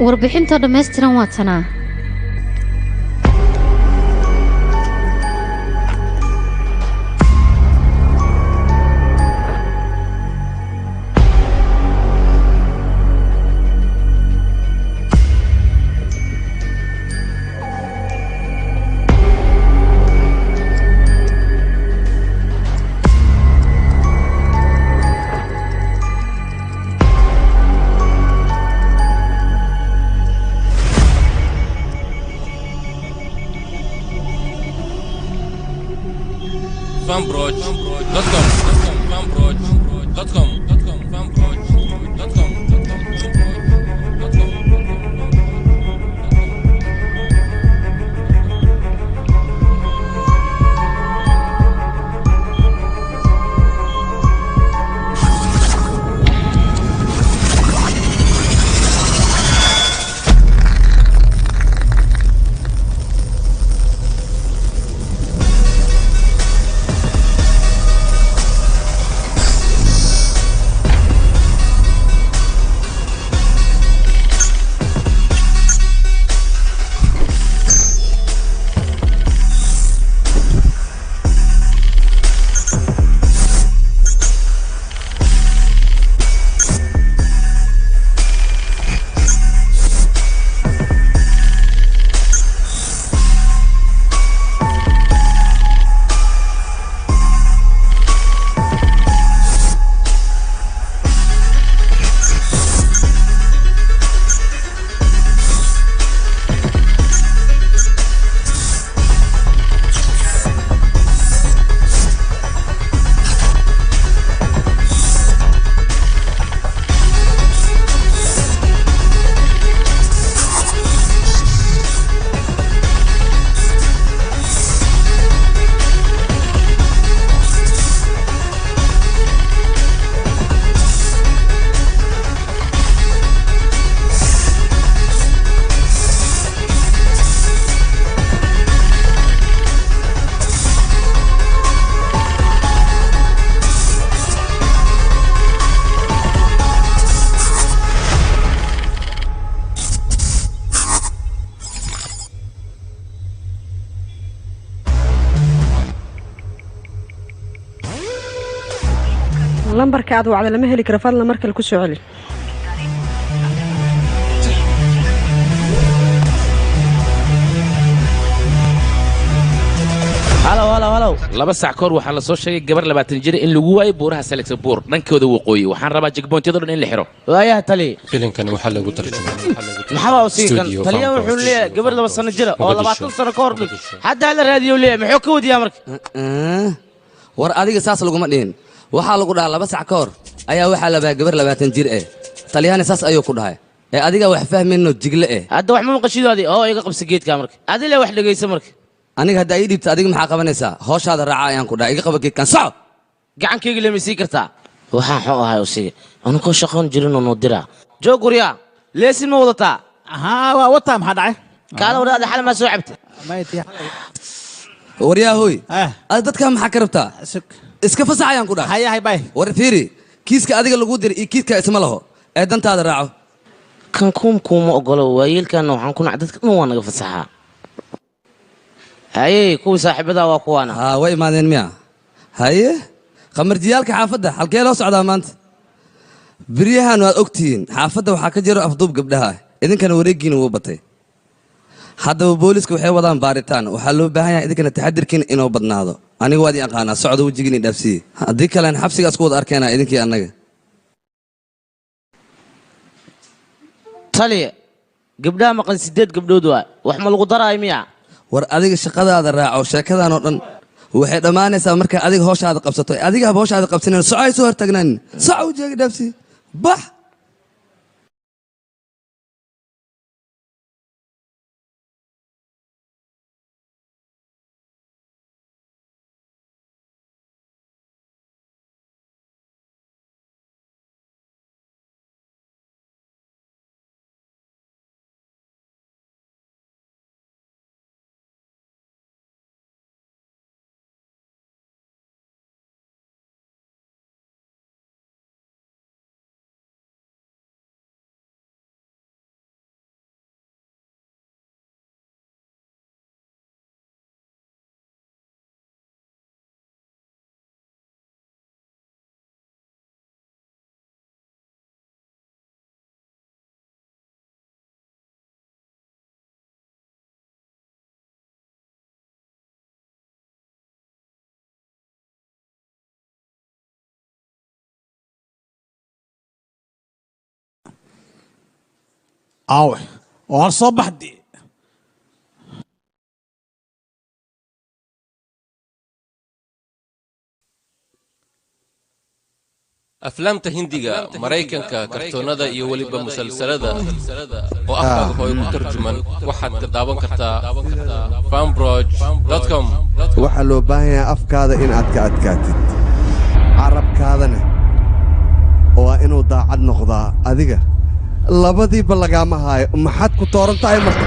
warbixinta dhameystiran waa tanaa lambarka aad wacda lama heli karo fadlan markale ku soo celi halow laba sac koor waxaa la soo sheegay gabar 20 jir in lagu waayay buuraha Salexbuur dhankooda waqooyi waxaan rabaa jigboontyada dhan in la xiro waayaha tali filimkan waxa lagu tarjumay maxaa uu siikan taliya wuxuu leeyahay gabar 2 sano jira oo 20 sano ka hor hadda la raadiyo leeyahay muxuu ka wadiyaa marka war adiga saas laguma dhihin waxaa lagu dhahaa 2 sac ka hor ayaa waxaa la baa gabar 20 jir taliyana saas ayuu ku dhahay adiga wax fahmayno jigle hadda wax ma maqashidoodii oo iga qabsi geedka marka adile wax dhageysa marka aniga hadda ay dhibta adiga maxaa qabanaysaa hooshada raaca ayaan ku dhahay iga qaba geedkan soco gacankayga lama sii kartaa waxaan xoo ahay oo sii anku shaqoon jirin oo dira jooguriya leesin ma wadataa waa wataa maxaa dhacay kaala wadaad xal ma soo cabtay wariyaa hooy dadka maxaa ka rabtaa iska fasax ayaan ku dhahay hayahay bay war fiiri kiiska adiga lagu diray iyo kiiska isma laho dantaada raaco kan kuma ogolo waayilkan waxaan ku nacdad kan waa naga fasaxa haye kuwa saaxiibada waa kuwana way imaadeen miya haye qamarjiyaalka xaafadda halkee loo socdaa maanta biriyahan waad ogtihiin xaafadda waxaa ka jiro afduub gabdhaha idinkana wareegiina wuu batay haddaba booliska waxay wadaan baaritaan waxaa loo baahan yahay idinkana taxadirkiina inuu badnaado aniga waad ii aqaanaa socda wejigiina dhaafsiye haddii kalen xabsigaas ku wada arkeenaa idinkii annaga taliya gabdhaha maqan 8 gabdhood waa wax ma lagu daray miya war adiga shaqadaada raaco sheekadan oo dhan waxay dhamaanaysaa marka adiga hawshaada qabsato adiga hawshaada qabsanayso soo ay soo hortagnaan soo u jeeg dhabsi bax aawe war soo baxdi aflaamta hindiga maraykanka kartoonada iyo weliba musalsalada oo afkaaga hooy ku tarjuman waxaad ka daawan kartaa fanbroch.com waxaa loo baahan yahay afkaada in aad ka adkaatid carabkaadana waa inuu daacad noqdaa adiga labadiiba lagaama haayo maxaad ku tooran tahay marka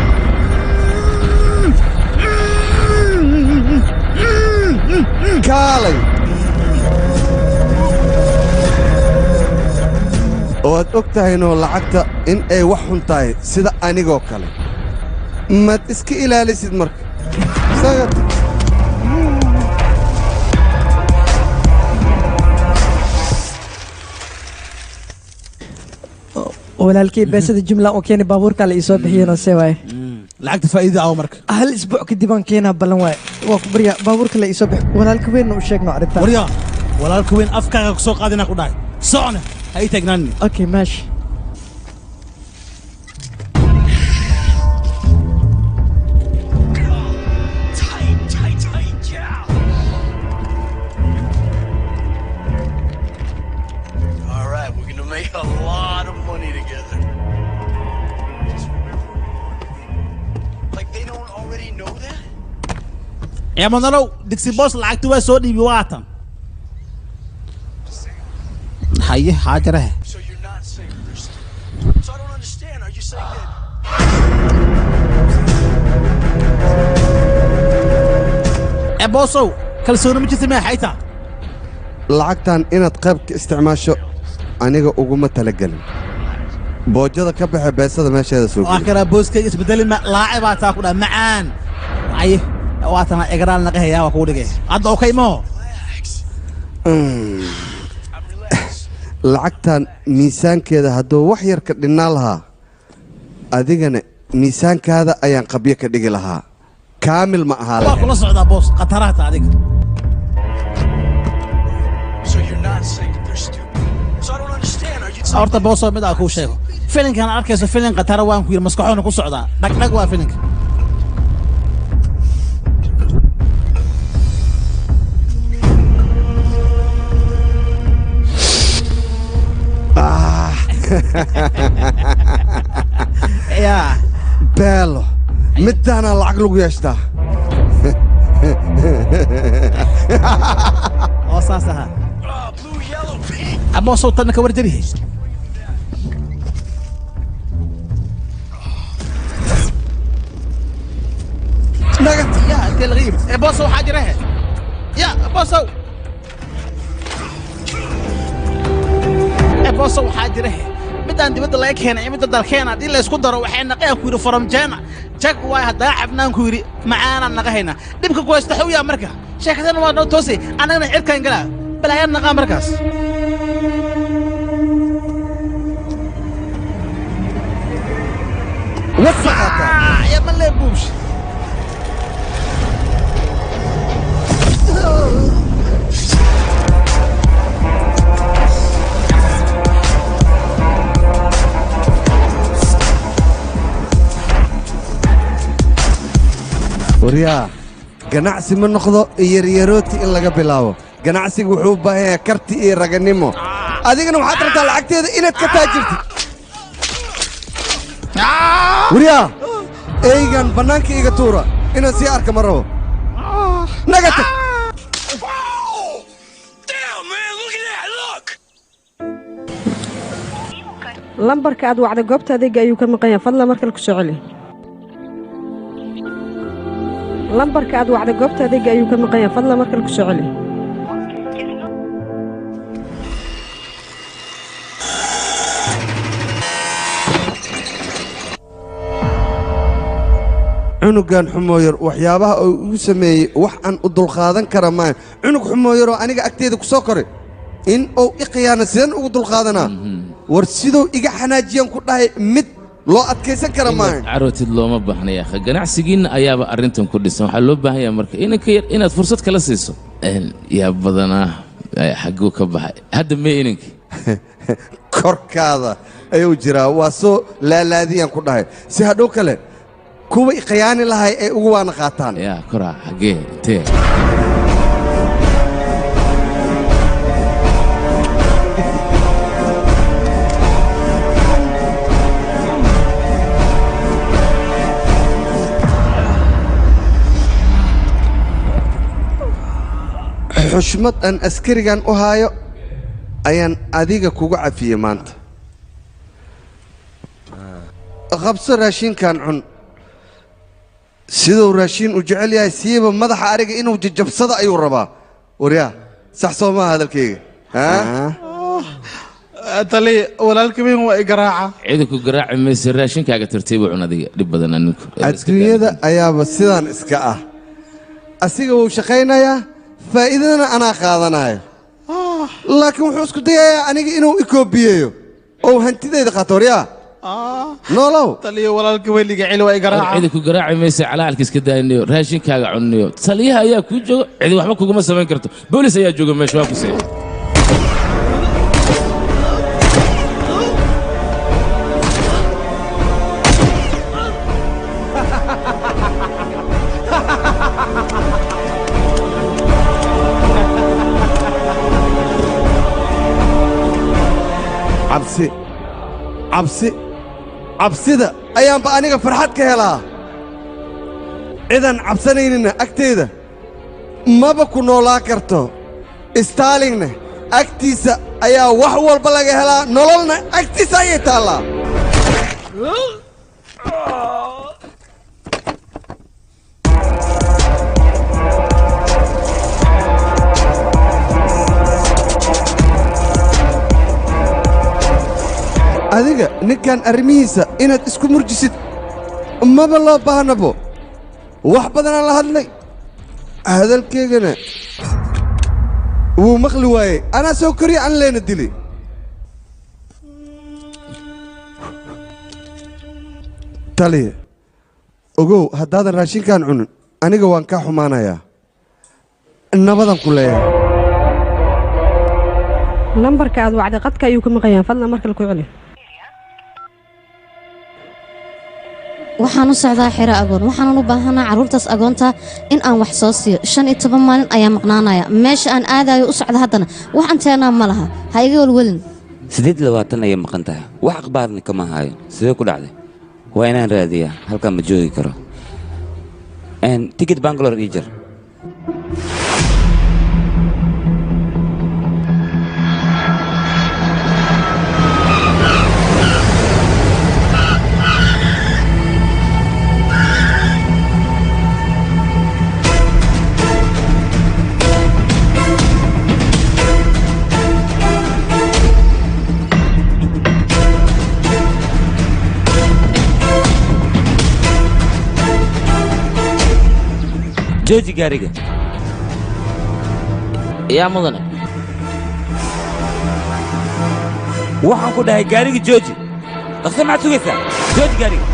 kaalay oo aad og tahaynoo lacagta in ay wax xun tahay sida anigoo kale maad iska ilaalisid marka walaalkii beesada jumla oo keeni baabuurka la isoo bixiyeen see waay lacagta faa'iido ah marka hal isbuuc kadib aan keenaa balan waay waa ku barya baabuurka la isoo bix walaalka weyn u sheegno arrintan warya walaalka weyn afkaaga ku soo qaadina ku dhahay socona hay taagnaani okay maashi يا منالو دكسي بوس لعقتي waa soo dhiibi waatan haye haajare bosow kalsooni ma jirta ma hayta lacagtan inaad qayb ka isticmaasho aniga uguma talagelin boojada ka baxay beesada meesheeda soo waa kara booska isbedelin ma laacib taa ku dhaa macaan aye waatan egraan naga hayaa waa ku dhigay hadda okay mo lacagtan miisaankeeda hadduu wax yar ka dhinnaan lahaa adigana miisaankaada ayaan qabyo ka dhigi lahaa kaamil ma ahaa waa kula socdaa boos qataraata adiga horta boosoo mid aa kuu sheego filinkan arkayso filin qatara waan ku yidhi maskaxoona ku socdaa dhagdhag waa filinka يا بيلو مدانا العقل ويشتا وصاصها أما صوت أنك وردني نقط يا أنت الغيب بوصو حاجة يا بوصو بوصو حاجة midaan dibadda laga keenay midda dalkeena hadii la isku daro waxay naqeen ku yiri faramjeena jag way hadaa cabnaan ku yiri macaana naga hayna dibka ku haysta xawiya marka sheekadana waa noo toosay anagana cirkaan galaa balaayan naqa markaas wasaqata ya malle buush waryaa ganacsi ma noqdo yaryarooti in laga bilaabo ganacsigu wuxuu u baahan yahay karti iyo raganimo adigana waxaad rabtaa lacagteeda inaad ka taajirtid waryaa eygan bannaanka iga tuura inaan sii arka ma rabo naga tag lambarka aad wacday goobta adeega ayuu ka maqan yahay fadlan markale ku soo celi lambarka aad wacday goobta adeega ayuu ka maqan yahay fadlan markale ku soo celi cunugan xumooyar waxyaabaha uu igu sameeyey wax aan u dulqaadan kara maayo cunug xumooyaroo aniga agteeda ku soo koray in uu i khiyaano sideen ugu dulqaadanaa war siduu iga xanaajiyaan ku dhahay mid loo adkaysan kara maayo carootid looma baahna yaakha ganacsigiinna ayaaba arrintan ku dhisan waxaa loo baahan yahay marka inanka yar inaad fursad kala siiso yaa badanaa xagguu ka baxay hadda mee inankii korkaada ayuu jiraa waa soo laalaadiyaan ku dhahay si hadhow kale kuwa i khiyaani lahay ay ugu waana qaataan yaa koraa xaggee intee xushmad aan askarigan u haayo ayaan adiga kugu cafiyey maanta qabso raashinkan cun siduu raashiin u jecel yahay siiba madaxa ariga inuu jajabsado ayuu rabaa waryaa sax soo maaha hadalkayga tali walaalka weyn waa i garaaca ciidanku garaaci mayse raashinkaaga tartiibu cun adiga dhib badan aninku adduunyada ayaaba sidaan iska ah asiga wuu shaqaynayaa faa'iidadana anaa qaadanayo laakiin wuxuu isku dayayaa aniga inuu i koobiyeeyo oo hantidayda qaato waryaa noolow taliya walaalka weyliga celi waa i garaaca ciidanku garaaci mayse calaalka iska daaynayo raashinkaaga cunniyo taliyaha ayaa kuu jooga cidi waxba kuguma samayn karto boolis ayaa jooga meesha waa ku see cabsida ayaanba aniga farxad ka helaa cidaan cabsanaynina agteeda maba ku noolaan karto staalingna agtiisa ayaa wax walba laga helaa nololna agtiisa ayay taallaa adiga ninkan arrimihiisa inaad isku murjisid maba loo baahnabo wax badanaan la hadlay hadalkeygana wuu maqli waayey anaa soo koriya aan leena dilay taliya ogow haddaadan raashinkaan cunin aniga waan kaa xumaanayaa nabadan ku leeyahay lambarka aad wacday qadka ayuu ka maqan yahay fadlan markale ku celi waxaan u socdaa xero agoon waxaanan u baahanaa carruurtaas agoonta in aan wax soo siiyo 15 maalin ayaa maqnaanaya meesha aan aadayo u socda haddana wax anteenaa ma laha ha iga welwelin 28 ayay maqan tahay wax akhbaarni kama haayo sidee ku dhacday waa inaan raadiyaa halkan ma joogi karo tikid bangalore ii jar jooji gaariga yaa mudane waxaan ku dhahay gaariga jooji dhaqso maxaad sugaysaa jooji gaariga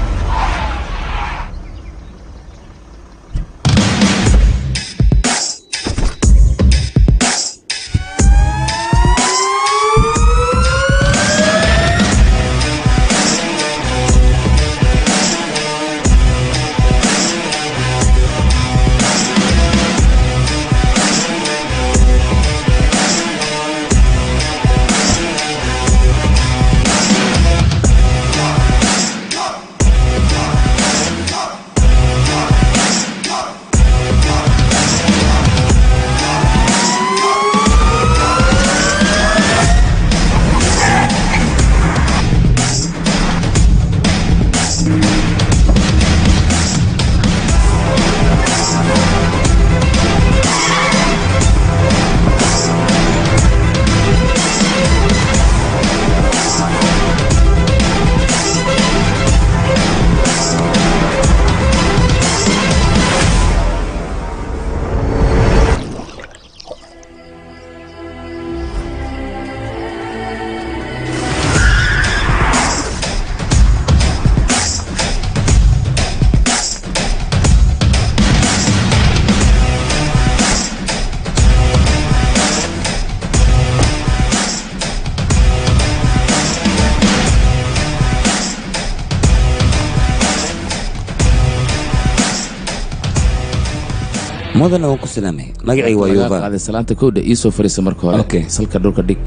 mudana waan ku salaamay magacayga waa yuuba qaaday salaanta kowda ii soo fariisa marka hore salka dhulka dhig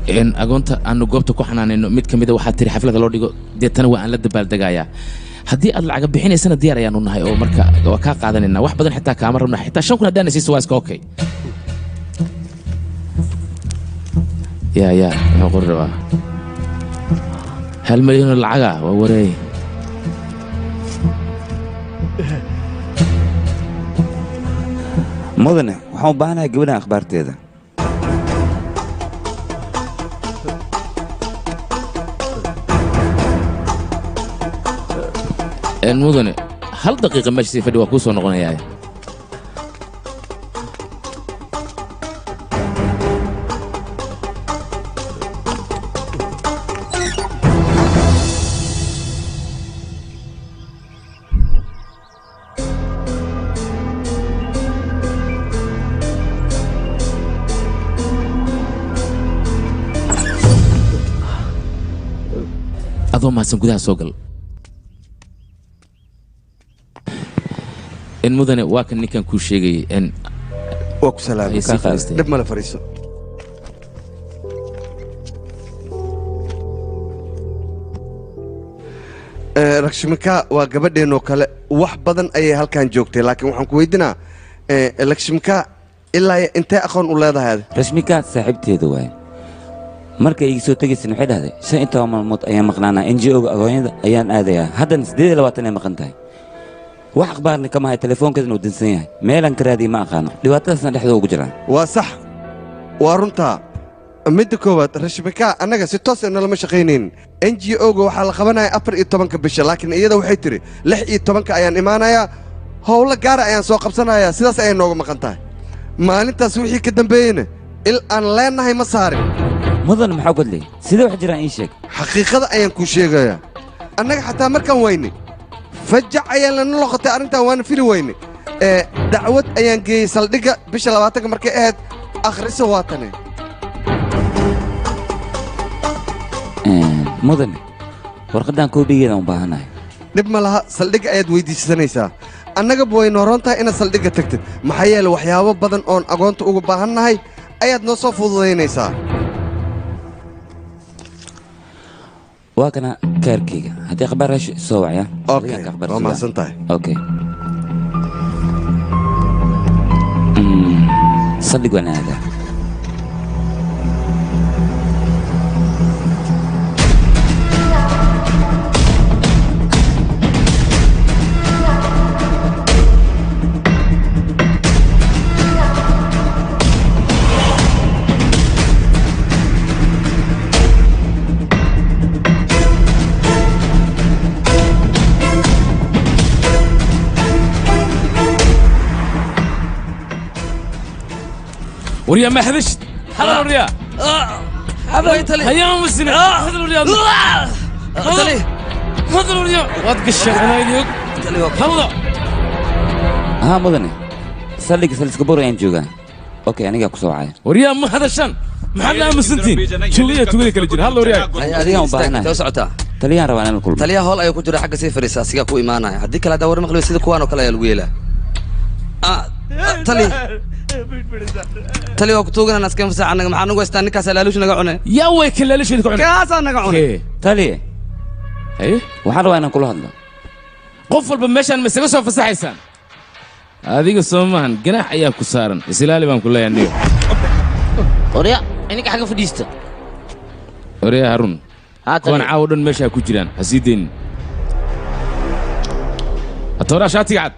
agoonta aanu goobta ku xanaanayno mid ka mid ah waxaa tiri xaflada loo dhigo deetana waa aan la dabaaldegayaa haddii aad lacag bixinaysana diyaar ayaanu nahay oo marka waa kaa qaadanayna wax badan xitaa kaama rabna xitaa 5 kun haddaan siiso waa iska okay يا ما قربا هل مليون العقا ووري mudane waxaan u baahanahay gabadhan akhbaarteeda mudane hal daqiiqa meesha sii fadhi waa kuu soo noqonayaa mahadsan gudaha soo gal mudane waa kan ninkan kuu sheegayay waa ku salaamay dhib male fariiso lakshmika waa gabadheenoo kale wax badan ayay halkan joogtay laakiin waxaan ku weydiinaa lakshmika ilaa intee aqoon u leedahay rashmika saaxiibteeda waaye markay iga soo tegaysan waxay dhahday 15 maalmood ayaan maqnaanaa NGO-ga agoonyada ayaan aadayaa haddana 28 ay maqan tahay wax akhbaarna kama hay telefoonkeedana uu dansan yahay meelaan ka raadiya ma aqaano dhibaatadaasna dhexdooda ugu jiraan waa sax waa runtaa midda koowaad rashmika annaga si toos nolama shaqaynaynin NGO-ga waxaa la qabanaya 14 bisha laakiin iyada waxay tiri 16 ayaan imaanayaa howlo gaara ayaan soo qabsanayaa sidaas ayay nooga maqan tahay maalintaas wixii ka dambeeyeyna il aan leenahay ma saarin mudan maxaa godley sidee wax jiraan ii sheeg xaqiiqada ayaan kuu sheegayaa annaga xataa markaan weyne fajac ayaan lana loqotay arrintan waana fili weyne dacwad ayaan geeyey saldhigga bisha 20 markay ahayd akhriso waa tane mudan warqadan koobigeeda u baahanahay dhib ma laha saldhigga ayaad weydiisanaysaa annagaba way nooroon tahay inaad saldhigga tagtid maxaa yeele waxyaabo badan oon agoonta uga baahannahay ayaad noo soo fududaynaysaa waa kana kaarkayga haddii akhbaar hesho soo wacya waa mahadsan tahay saldhig waan aadaa وريا ما حدشت هذا وريا هيا مسنا هذا وريا هذا وريا وادق الشغله اليوم هلا ها مدني سلك كبر يا جوجا اوكي انا ku soo wacay وريا ما هذا شن محمد مسنتين جوجا توغي kala jir hal وريا adiga u baahnaa soo socota taliya rabaan inaan kulmo taliya hool ayuu ku jira xagga Seyfaris asiga ku iimaanaya hadii kala dawar maqlay sida kuwaan oo kale ayaa lagu yeelaa taliya ku toogana askan fasax anaga maxaa nagu haystaa ninkaas laaluush naga cunay yaa way ka laaluush naga cunay kaas naga cunay taliya waxaan rabaa inaan kula hadlo qof walba meeshaan ma isaga soo fasaxaysaan adiga Soomaan ganax ayaa ku saaran islaali baan ku leeyahay وريا إنك حاجة في ديستا وريا هارون كون عاودن ماشي ku jiraan hasiideen atora shaati cad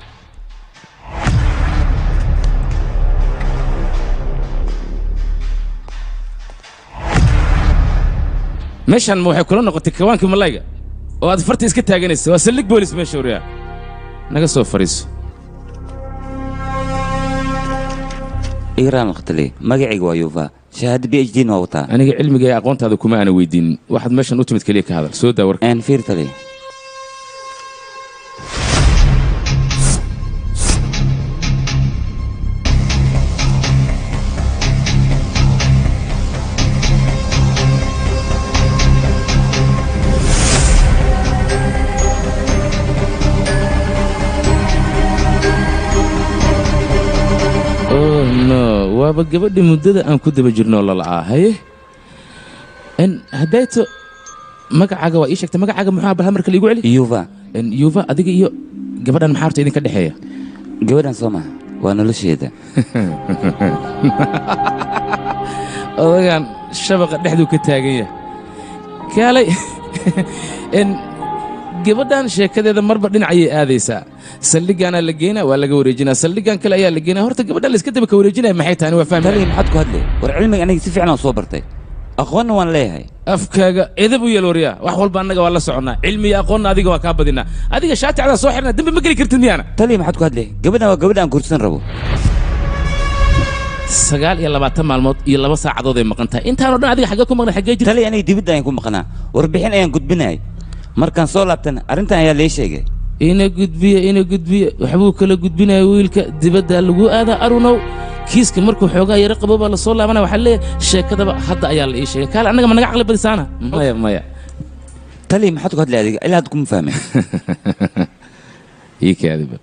meeshan ma waxay kula noqotay kawaankii malayga oo aad farta iska taaganayso waa saldhig boolis meesha وريا naga soo fariiso إيران القتلي مجاعي ويوفا شهادة PhD نوتا أنا علمي جاي أقونت هذا كمان أنا ويدين واحد ماشي نوتمت كليك هذا سودا ورك أن فيرتلي waaba gabadhi muddada aan ku daba jirno lala'aa haye haddayto magacaaga waa ii sheegtay magacaaga muxuu bal marka liigu celi yuva adiga iyo gabadhan maxaa horta idinka dhexeeya gabadhan soo maha waa nolosheeda odagaan shabaqa dhexduu ka taagan yahay kaalay gabadhan sheekadeeda marba dhinac ayay aadaysaa saldhiggaanaa la geynaa waa laga wareejinaa saldhiggan kale ayaa la geynaa horta gabadhan la iska daba ka wareejinaya maxay tahay waa fahmi maxaad ku hadlay war cilmiga aniga si fiican aan soo bartay aqoonna waan leeyahay afkaaga edab u yeel waryaa wax walba annaga waa la soconnaa cilmi iyo aqoonna adiga waa kaa badinaa adiga shaaticdaa soo xirnaa dembi ma geli kartid miyaana taliya maxaad ku hadlay gabadhan waa gabadha aan guursan rabo 29 maalmood iyo 2 saacadood ay maqan tahay intaanoo dhan adiga xaggee ku maqnay xaggee jirta taliya aniga dibadda ayaan ku maqnaa warbixin ayaan gudbinayay markaan soo laabtana arrintan ayaa lee sheegay ina gudbiye waxbuu kala gudbinaya wiilka dibadda lagu aadaa arunow kiiska markuu xoogaa yaro qabo baa la soo laabanaya waxaa leeyahay sheekadaba hadda ayaa la ii sheegay kaale annaga ma naga caqli badisaana maya taliya maxaad ku hadlay adiga ilaa hadda kuma fahmay ii kaadiba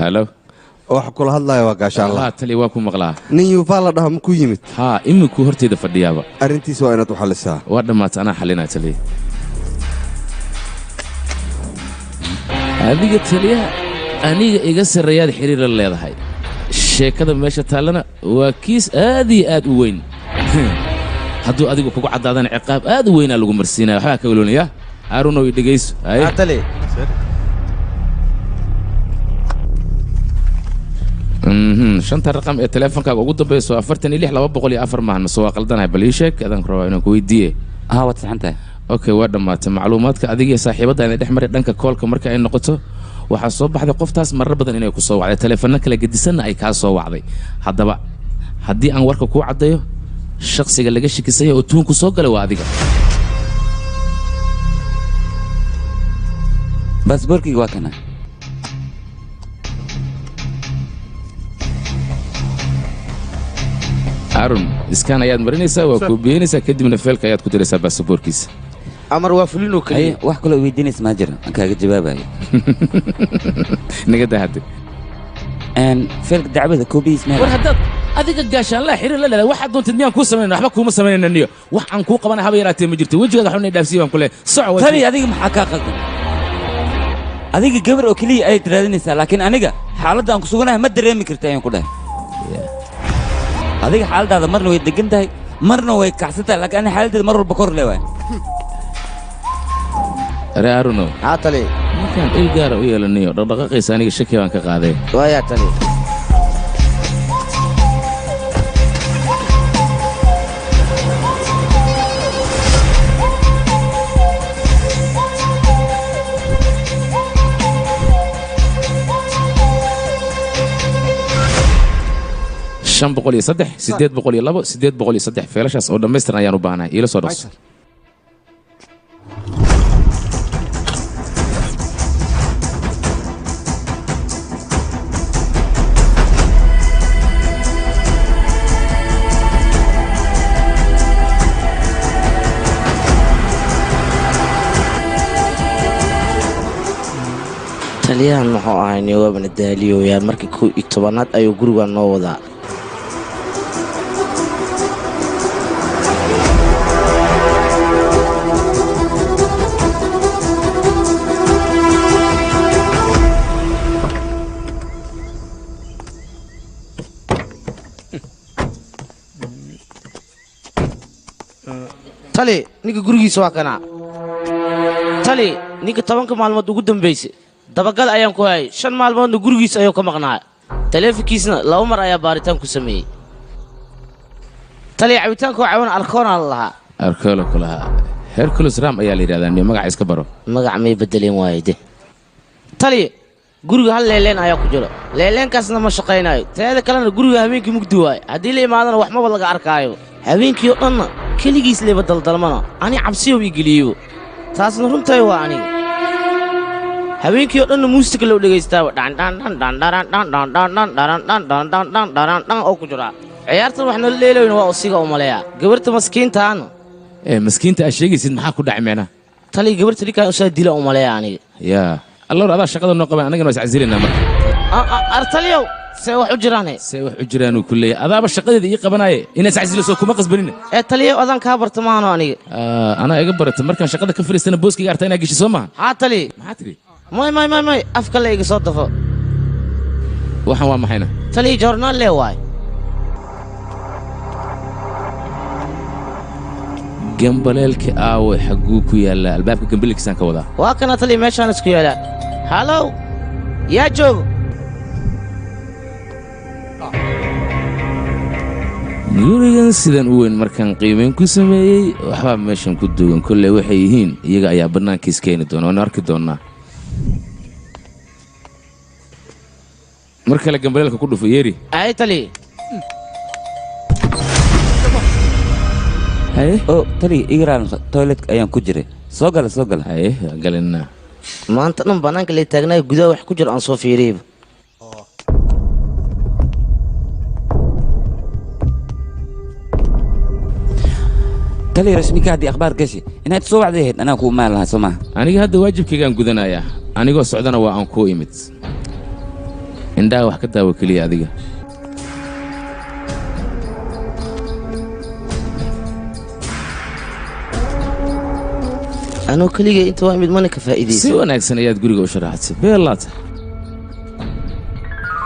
halo wax kula hadlaya waa gaashaanla taliya waa ku maqlaa nin yuufaa la dhaha makuu yimid iminku horteeda fadhiyaaba arrintiisa waa inaad u xallisaa waa dhammaata anaa xalinaa taliya adiga taliyaha aniga iga sarreeyaad xiriir la leedahay sheekada meesha taallana waa kiis aad iyo aad u weyn hadduu adigu kugu caddaadana ciqaab aad u weynaa lagu marsiinaya waxbaa ka waloonaya haarunow i dhegayso shanta raqam ee teleefonkaaga ugu dambayso 46204 maahan mase waa qaldanahay bal ii sheeg adaan rabaa inaan ku weydiiye waad saxan tahay okay waa dhammaatay macluumaadka adiga iyo saaxiibadda inay dhex maray dhanka koolka marka ay noqoto waxaa soo baxday qoftaas marar badan inay ku soo wacday teleefanno kala gedisanna ay kaa soo wacday haddaba haddii aan warka kuu caddayo shakhsiga laga shikisaya oo tuunku soo galay waa adiga baasboorkayga waa kana arun iskaan ayaad marinaysaa waa koobiyeynaysaa kadibna feelka ayaad ku diraysaa baasaboorkiisa amar waa fulin oo kaliya wax kale weydiinaysa ma jira aan kaaga jawaabayo naga dahade feelka dacwada koobiyiis war haddaad adiga gaashaanlaa xiriir la leedahay waxaad doontid miyaan kuu samaynayna waxba kuuma samaynayna niyo wax aan kuu qabanay haba yaraatee ma jirto wejigaaga xunay dhaafsiye baan ku leeyahay soco tani adiga maxaa kaa qaldan adiga gabar oo keliya ayaad raadinaysaa laakiin aniga xaaladda aan ku suganahay ma dareemi karta ayaan ku dhahay adiga xaaladaada marna way degan tahay marna way kacsan tahay laakiin aniga xaaladdeeda mar walba kor leewaay Aruno. Tali. Markaan il gaara u yeelanayo dhaqdhaqaaqiisa aniga shaki baan ka qaaday. Waaya tali. shan boqol iyo saddex 802 803 feelashaas oo dhammaystiran ayaan u baahanahay ila soo dhaqso taliyahan muxuu ahaynay waabana daaliyoyaan markii 11aad ayuu guriga noo wadaa tali ninka gurigiisa waa kana tali ninka 10 maalmood ugu dambeysay dabagal ayaan ku hayay 5 maalmoodna gurigiisa ayuu ka maqnaa taleefankiisna 2 mar ayaa baaritaan ku sameeyay tali cabitaanka caawin alkoona lahaa alkoolo kulaha Hercules Ram ayaa la yiraahdaa nin magac iska baro magac may bedeleen waayde tali guriga hal leeleen ayaa ku jiro leeleenkaasna ma shaqeynayo teeda kalena guriga habeenkii mugdi waay hadii la imaadana wax ma laga arkaayo habeenkii oo dhan kaligiis leeba daldalmana ani cabsiyo ii geliyo taasna runtii waa aniga habeenkii oo dhan muusiga loo dhageystaa dhan dhan dhan dhan dhan dhan dhan dhan dhan dhan dhan dhan dhan dhan dhan oo ku jira ciyaartan waxna leelayna waa usiga u maleeya gabarta maskiintaan maskiinta aad sheegaysid maxaa ku dhacay meena tali gabarta ninka u soo dila u maleeya aniga yaa الله هذا شغله نقبل أنا جالس عزيلنا مرة. أرتليو see wax u jiraane see wax u jiraanuu ku leeyahay adaaba shaqadeeda ii qabanaaye inaad sacsiilasoo kuma qasbanina ee taliya odan kaa barta maahano aniga anaa iga barata markaan shaqada ka fariistana booskayga artaa inaa geshi soo maaha haa tali maxaa tidhi may afka le iga soo dafo waxaan waa maxayna taliya joornaal lee waay gambaleelka aawe xagguu ku yaallaa albaabka gambaleelkiisaan ka wadaa waa kana taliya meeshaan isku yaalaa halow yaa joogo gurigan sidan u weyn markaan qiimayn ku sameeyey waxbaa meeshan ku duugan kolley waxay yihiin iyaga ayaa bannaankiis keeni doona waanu arki doonnaa mar kale gambaleelka ku dhufo yeeri ay taliya haye oo taliya igraan toiletka ayaan ku jiray soo gala haye galina maanta dhan bannaanka lay taagnaay gudaha wax ku jiro aan soo fiiriyeyba taliya rasmika haddii akhbaar gashi inaad soo wacday ahayd anaa ku imaan lahaa soo maaha aniga hadda waajibkaygaan gudanayaa anigoo socdana waa aan kuu imid indhaha wax ka daawo keliya adiga anuu keligay inta waa imid mana ka faa'iidaysa si wanaagsan ayaad guriga u sharaxadsay beelaata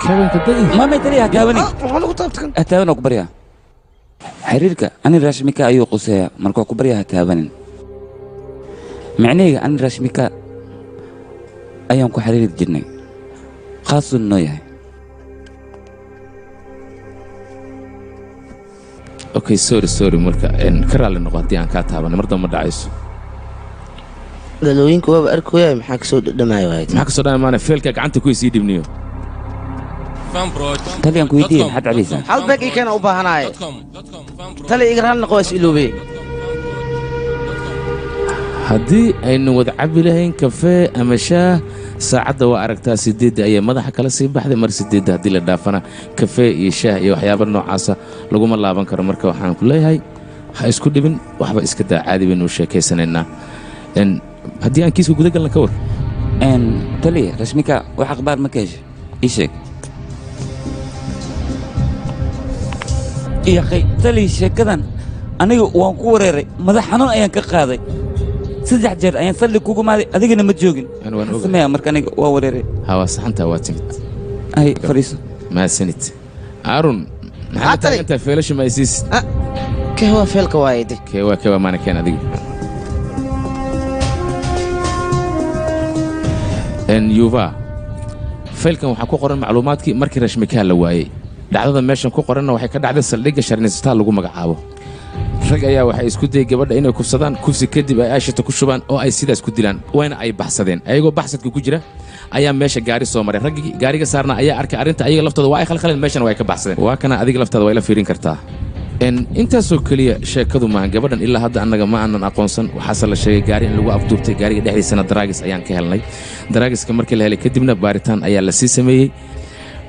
kabanka dai maamay taliya hataabani maxaa lagu taabtan hataaban oo ku baryaa xiriirka ani rashmika ayuu quseeyaa markuu ku baryaa hataabanin micnayga ani rashmika ayaan ku xiriiri jirnay khaasuu noo yahay okay sorry marka ka raalli noqo haddii aan kaa taabanay mar damba dhacayso dhalooyinka waaba arkooyaa maxaa kasoo dhadhamaayo waayt maxaa kasoo dhamaana feelka gacanta ku sii dhibniyo taliyaan ku weydiiyey maxaad cabaysaa hal beeg ii keena u baahanaaye taliya iga raal noqo waa is iloobey haddii aynu wada cabbi lahayn kafee ama shaah saacadda waa aragtaa 8 ayay madaxa kala sii baxday mar 8 haddii la dhaafana kafee iyo shaah iyo waxyaaba noocaasa laguma laaban karo marka waxaan ku leeyahay ha isku dhibin waxba iska daa caadi baynu sheekaysanaynaa haddii aan kiiska guda galna ka war taliya rashmika wax akhbaar ma ka hesha ii sheeg yaqay taliya sheekadan aniga waan ku wareeray madax xanuun ayaan ka qaaday 3 jeer ayaan salli kugu maaday adigana ma joogin sameeya marka aniga waa wareeray hawa saxanta waa timid ay fariiso maasanid arun maxaa inta feelasha ma isiis kewa feelka waayde kewa maana keen adiga yuva faylkan waxaa ku qoran macluumaadkii markii rashmikaha la waayey dhacdada meeshan ku qoranna waxay ka dhacday saldhigga sharnisataal lagu magacaabo rag ayaa waxay isku dayay gabadha inay kufsadaan kufsi kadib ay aashata ku shubaan oo ay sidaas ku dilaan wayna ay baxsadeen ayagoo baxsadka ku jira ayaa meesha gaari soo maray raggii gaariga saarna ayaa arkay arrinta ayaga laftooda waa ay khalkhaleen meeshana waa ay ka baxsadeen waa kana adiga laftaada waa ila fiirin kartaa intaasoo keliya sheekadu maahan gabadhan ilaa hadda annaga ma aanan aqoonsan waxaase la sheegay gaari in lagu afduubtay gaariga dhexdiisana daraagis ayaan ka helnay daraagiska markii la helay kadibna baaritaan ayaa la sii sameeyey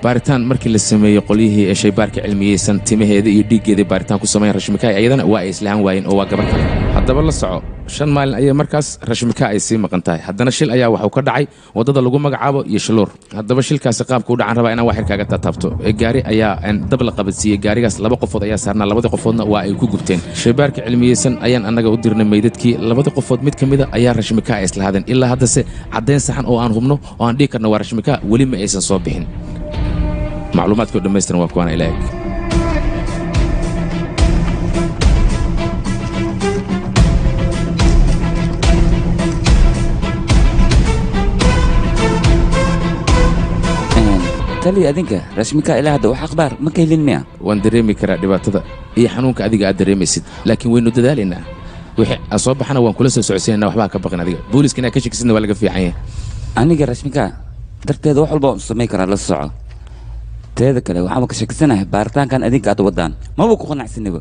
baaritaan markii la sameeyey qolyihii ee shaybaarka cilmiyeysan timaheeda iyo dhiiggeeda baaritaan ku sameeyeen rashmikaay ayadana waa ay islahan waayeen oo waa gabar kale haddaba la soco 5 maalin ayay markaas rashmika ay sii maqan tahay haddana shil ayaa waxuu ka dhacay waddada lagu magacaabo iyo shiluur haddaba shilkaasi qaabka u dhacan rabaa inaan waxir kaaga taataabto gaari ayaa dab la qabadsiiyey gaarigaas 2 qofood ayaa saarnaa 2 qofoodna waa ay ku gubteen shaybaarka cilmiyeysan ayaan annaga u dirnay meydadkii 2 qofood mid ka mida ayaa rashmika ay islahaadeen ilaa haddase caddayn saxan oo aan hubno oo aan dhihi karno waa rashmika weli ma aysan soo bixin macluumaadkii oo dhammaystiran waa kuwaana ila eg taliya adinka rashmika ilaa hadda wax akhbaar ma ka helin miya waan dareemi karaa dhibaatada iyo xanuunka adiga aad dareemaysid laakiin waynu dadaalaynaa wixii aan soo baxana waan kula soo socodsiinaynaa waxbaa ka baqin adiga booliiska inaad ka shakisidna waa laga fiican yahay aniga rashmika darteeda wax walba waan samayn karaa la soco teeda kale waxaan ka shakisanahay baaritaankan adinka aad wadaan maba ku qanacsanaba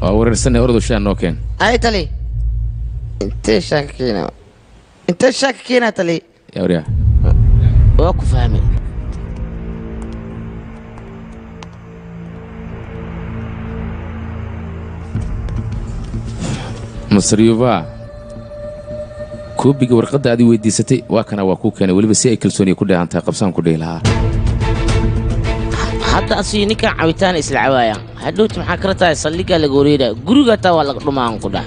waa wareersanay ordo shaa noo keen ay tali intee shaaka keena tali yawriya waa ku fahmay masar yuva koobiga warqadda aad i weydiisatay waa kana waa kuu keenay weliba si ay kalsooniya ku dheehan tahay qabsaan ku dhihi lahaa hadda asii ninkan cabitaan isla cawaayaan hadhowti maxaa kala tahay saldhiggaa laga wareeraa guriga taa waa laga dhumaan ku dhah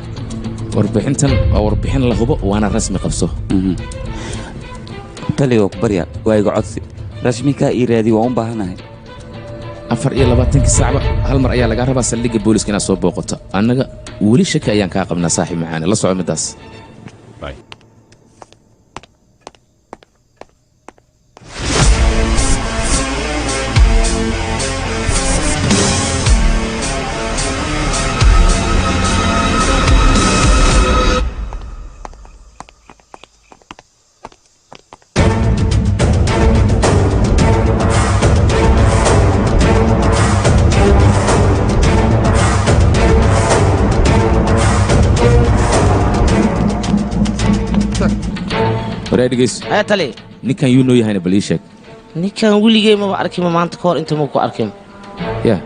warbixintan waa warbixin la hubo waana rasmi qabso tali waa ku barya waa iga codsi rashmikaa ii raadi waan u baahanahay 24 saacba hal mar ayaa lagaa rabaa saldhigga booliska inaad soo booqato annaga weli shaki ayaan kaa qabnaa saaxiib macaane la soco middaas tali ninkan yuu noo yahayna bal ii sheeg ninkan weligay maba arkima maanta ka hor inta muu ku arkin ya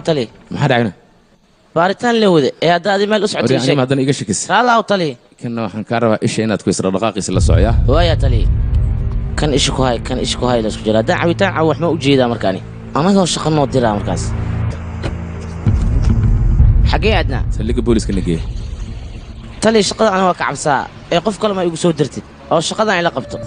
tali maxaa dhacayna baaritaan la wada ee hadda adi meel u socotay sheeg haddana iga shakis raalaaw tali kanna waxaan kaa rabaa isha inaad ku isra dhaqaaqiisa la socoyaa waaya tali kan isha ku hay kan isha ku hay la isku jira haddaan cabitaan caw wax ma u jeedaa markaani anagoo shaqo noo diraa markaas xaggee aadnaa saldhigga booliska nageeya tali shaqada ana waa ka cabsaa ee qof kale ma igu soo dirtid oo shaqadan ila qabto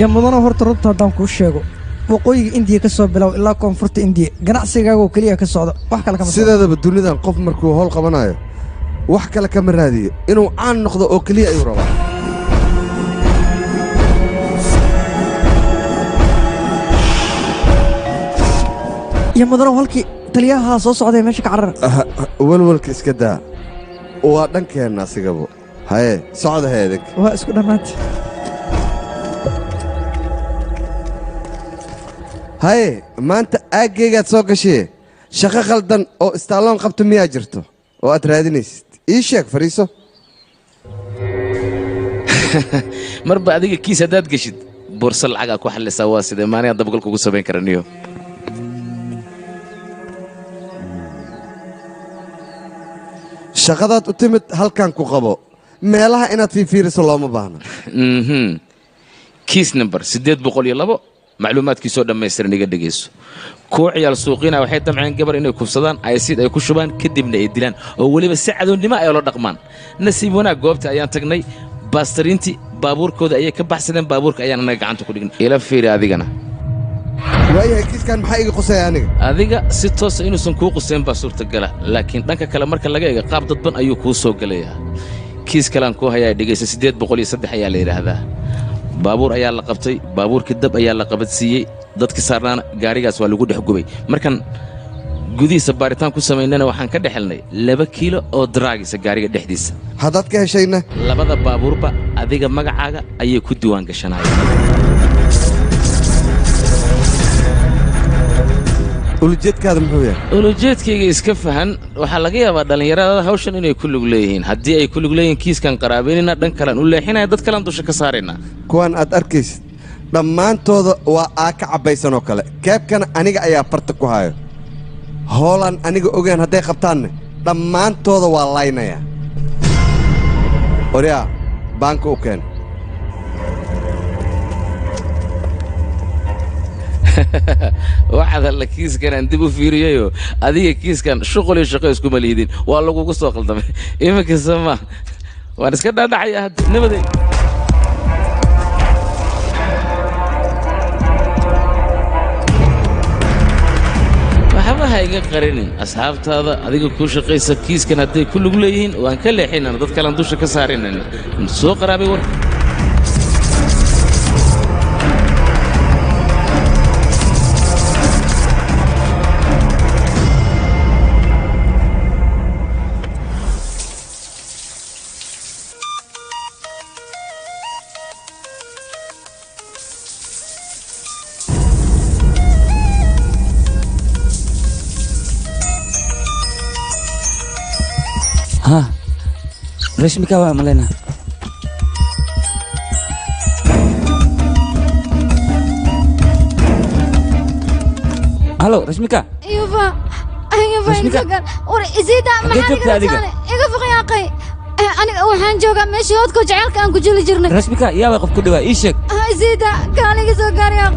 يا مدن horta runta haddaan kuu sheego waqooyiga indiya ka soo bilow ilaa koonfurta indiya ganacsigaaga oo keliya ka socdo wax kale kama sideedaba dunidan qof markuu howl qabanayo wax kale kama raadiyo inuu caan noqdo oo keliya ayuu rabaa يا مدن halkii taliyaha soo socday meesha ka carar walwalka iska daa waa dhankeena asigaba haye socda heedag waa isku dhamaatay haye maanta aaggaygaad soo gashee shaqo khaldan oo istaalloon qabto miyaa jirto oo aad raadinaysid ii sheeg fariiso marba adiga kiis haddaad geshid boorso lacagaa ku xallisaa waa sidee maaniga dabagal kugu samayn karaniyo shaqadaad u timid halkan ku qabo meelaha inaad fiifiiriso looma baahna kiis number 802 macluumaadkiisoo dhammaystiran iga dhegayso kuwa ciyaal suuqiina waxay damceen gabar inay kufsadaan aysiid ay ku shubaan kadibna ay dilaan oo weliba si cadoonnimo ay ula dhaqmaan nasiib wanaag goobta ayaan tagnay baastariintii baabuurkooda ayay ka baxsadeen baabuurka ayaan anaga gacanta ku dhignay ila fiiri adigana waayahay kiiskan maxaa iga qusaya aniga adiga si toosa inuusan kuu qusayn baa suurtagala laakiin dhanka kale marka laga eega qaab dadban ayuu kuu soo gelayaa kiis kalean kuu hayaa dhegaysa 803 ayaa la yidhaahdaa baabuur ayaa la qabtay baabuurkii dab ayaa la qabadsiiyey dadkii saarnaana gaarigaas waa lagu dhex gubay markan gudihiisa baaritaan ku samaynana waxaan ka dhex helnay 2 kiilo oo daraagisa gaariga dhexdiisa haddaad ka heshayna labada baabuurba adiga magacaaga ayay ku diiwaan gashanayeen ulujeedkaada muxuu yahay ulujeedkayga iska fahan waxaa laga yaabaa dhallinyarada hawshan inay ku lug leeyihiin haddii ay ku lug leeyihiin kiiskan qaraabaynayna dhan kalan u leexinaya dad kalan dusha ka saaraynaa kuwan aad arkaysid dhammaantooda waa aaka cabbaysan oo kale keebkana aniga ayaa farta ku hayo hoolaan aniga ogaan hadday qabtaanne dhammaantooda waa laynayaa oryaa baanka u keen waxaad alla kiiskan aan dib u fiiriyayoo adiga kiiskan shuqul iyo shaqo iskuma liidin waa lagugu soo qaldamay iminkasta ma waan iska dhaadhacayaa hadda nabaday waxba ha iga qarinin asxaabtaada adiga kuu shaqaysa kiiskan hadday ku lug leeyihiin waan ka leexinana dad kalan dusha ka saarinayna soo qaraabay war ها رشمكا waa malena halo rashmika ayuba intagan war isida maxaa iga faqaaqay aniga waxaan joogaa meeshii hoodka jacaylka aan ku jili jirnay rashmika yaa qof ku dhawaa ii sheeg isida kaaliga soo gaariya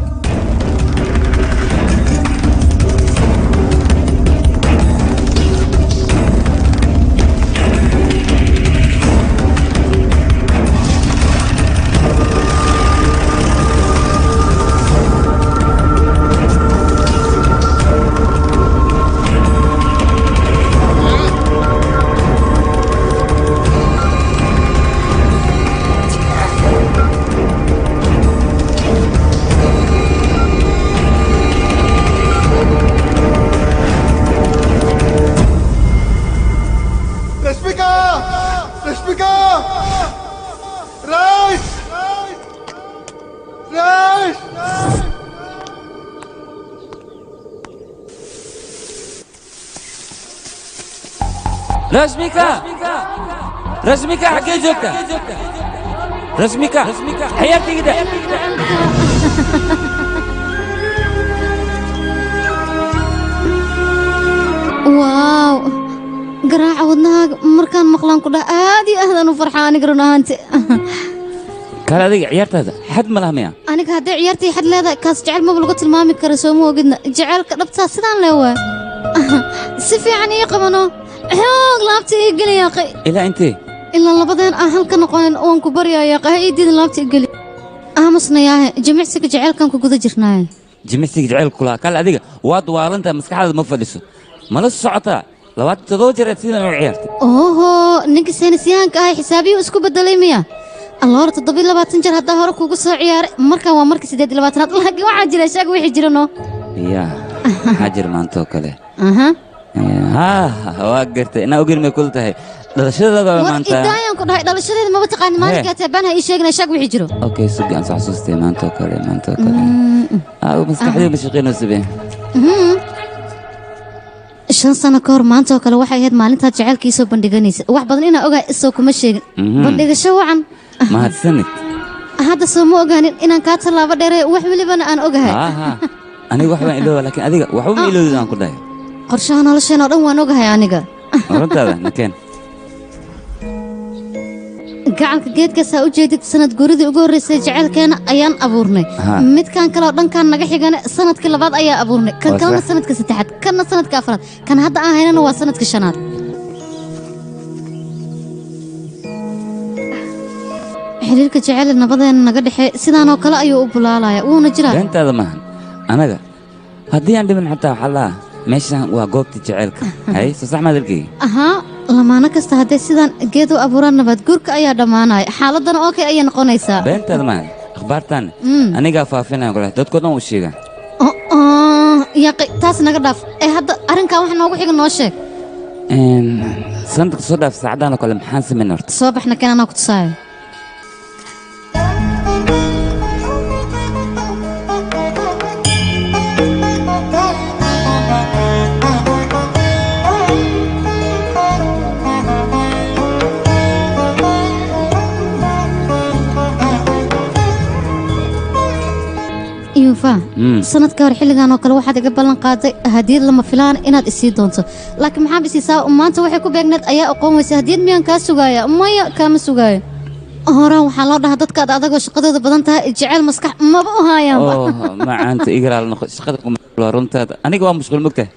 رشمكا حقي جوكتا رشمكا حياتي كده واو قراع ودنها مركان مقلان كلها هادي أهلا وفرحاني قرنا أنت قال هذيك عيارتها هذا حد ما لها مياه أنا كهدي عيارتي حد لا كاس جعل ما بلقت المامي كرسومه وقدنا جعل كربتها سدان لوا سفي عني يقمنو حوق لابتي يقلي يا أخي إلا أنت إلا لبدين أهل كنا قوين أون كبريا يا أخي هاي دين لابتي يقلي أهمسنا ياه جمعتك جعل كان كوكودا جرناي جمعتك جعل كلها قال هذيك واد وارنت مسك هذا مفلسه ما له الصعطة لو تدوجر تسينا مع عيارتي أوه نك سينسيان كهاي حسابي واسكو بدلي مياه الله رت الضبي لبات تنجر هذا هرك وقص عيار مركا ومركا سيدي لبات هذا لقي واحد جرى شاق وحي جرنو يا حجر ما أنتو كله وقرت أنا أقول ما قلت هاي دلشة ما أنت إدايان كنا هاي دلشة ما بتقاني ما لقيت بانها إيش يجنا شاق وحي جرو أوكي سبي أنصح حسوستي ما أنتو كله ما أنتو كله مستحيل مشقين وسبي shan sano ka hor maanta oo kale waxay ahayd maalintaad jacaylkiisoo bandhiganaysa wax badan inaa ogaa isoo kuma sheegin bandhigasho wacan mahadsanid hadda soo ma ogaanin inaan kaa tallaabo dheere wax welibana aan ogahay aniga wax baan ilooba laakiin adiga waxba ma iloodid aan ku dhahay qorshaha nolosheenoo dhan waan ogahay aniga runtaada nakeen gacalka geedkaasaa u jeedid sanad guuridii ugu horreysay jacaylkeena ayaan abuurnay midkan kale oo dhankaan naga xigana sanadkii labaad ayaa abuurnay kan kalena sanadka saddexaad kanna sanadka afraad kan hadda aan haynana waa sanadka shanaad xiriirka jacayl nabadeena naga dhexe sidaanoo kale ayuu u bulaalaya wuuna jiraa beentaada maahan anaga haddii aan dhimin xataa xallaa meeshaan waa goobta jacaylka hay soo sax maad arkay lamaano kasta hadday sidaan geed u abuuraan nabaad guurka ayaa dhammaanaya xaaladana oo kale ayay noqonaysaa beentaada maahan akhbaartaan anigaa faafinaya kule dadkoo dhan u sheegaan yaqi taas naga dhaaf hadda arrinkaa wax noogu xiga noo sheeg sanadka soo dhaaf saacadaan oo kale maxaan samayn horta soo baxna keen anaa ku tusaayo sanadka hor xilligan oo kale waxaad iga ballan qaaday hadiyad lama filaan inaad isii doonto laakiin maxaa isiisaa maanta waxay ku beegneed ayaa aqoon weysa hadiyad miyaan kaa sugaaya maya kaama sugaayo horaan waxaa loo dhahaa dadkaad adagoo shaqadooda badan tahay jeceyl maskax maba u haayaanba macaanta igalaal noqo shaqada runtaada aniga waa mashquul mogtahay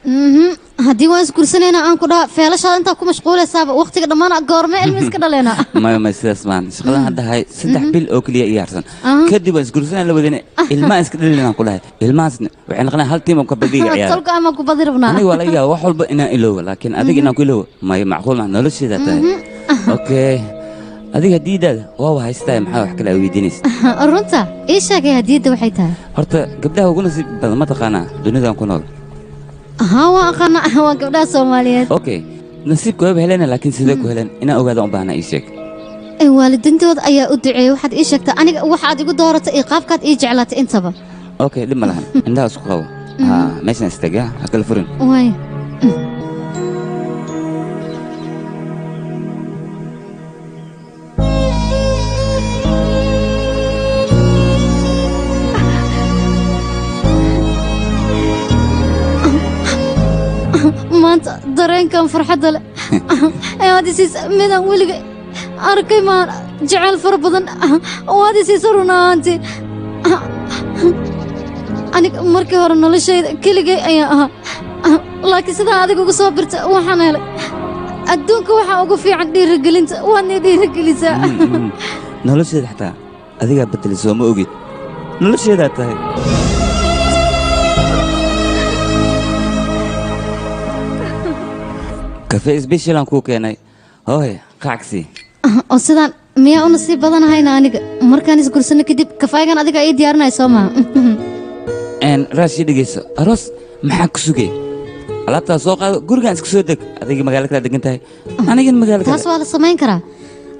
haddii waan isguursanayna aan ku dhaha feelashaada intaa ku mashquulaysaaba waqtiga dhammaan goorme ilmi iska dhaleena maya sidaas maan shaqadan hadda hay 3 bil oo keliya ii harsan kadib waan isguursanayna la wadane ilmaa iska dhalina ku dhahay ilmaasna waxay noqonayaan hal tiim oo ka badiga ciyaar tolka ama ku badi rabnaa aniga waa la yaab wax walba inaan iloobo laakiin adiga inaan ku iloobo maya macquul ma nolosheeda tahay okay adiga diidaada waa haystaa maxaa wax kale weydiinaysa runta ii sheegay hadiyada waxay tahay horta gabdhaha ugu nasiib badan ma taqaanaa dunidan ku nool waa aqaana waa gabdhaha Soomaaliyeed okay nasiibku way heleen laakiin sidee ku heleen inaan ogaado u baahnaa ii sheeg waalidintooda ayaa u duceeyay waxaad ii sheegtay aniga waxaad igu dooratay iyo qaabkaad ii jeclaatay intaba okay dhib ma lahan indhaha isku qabo meeshan istagaa ha kala furin way dareenkan farxadda leh ayaad isiis midaan weliga arkay maan jecel fara badan waad isiisa run ahaantii aniga markii hore noloshayda keligay ayaan ahaa laakiin sidaa adiga uga soo birta waxaan helay adduunka waxaa ugu fiican dhiirigelinta waadna dhiirigelisaa nolosheeda xataa adigaa bedelay soo ma ogid nolosheedaa tahay kafee isbeshilaan kuu keenay hooy qacagsi oo sidaan miyaa u nasiib badanahayna aniga markaan isgursano kadib kafaygan adiga ii diyaarinaya soo maha raash ii dhegayso aroos maxaa ku sugay alaabtaa soo qaado gurigaan iska soo deg adiga magaalo kala degan tahay anigana magaalo kale taas waa la samayn karaa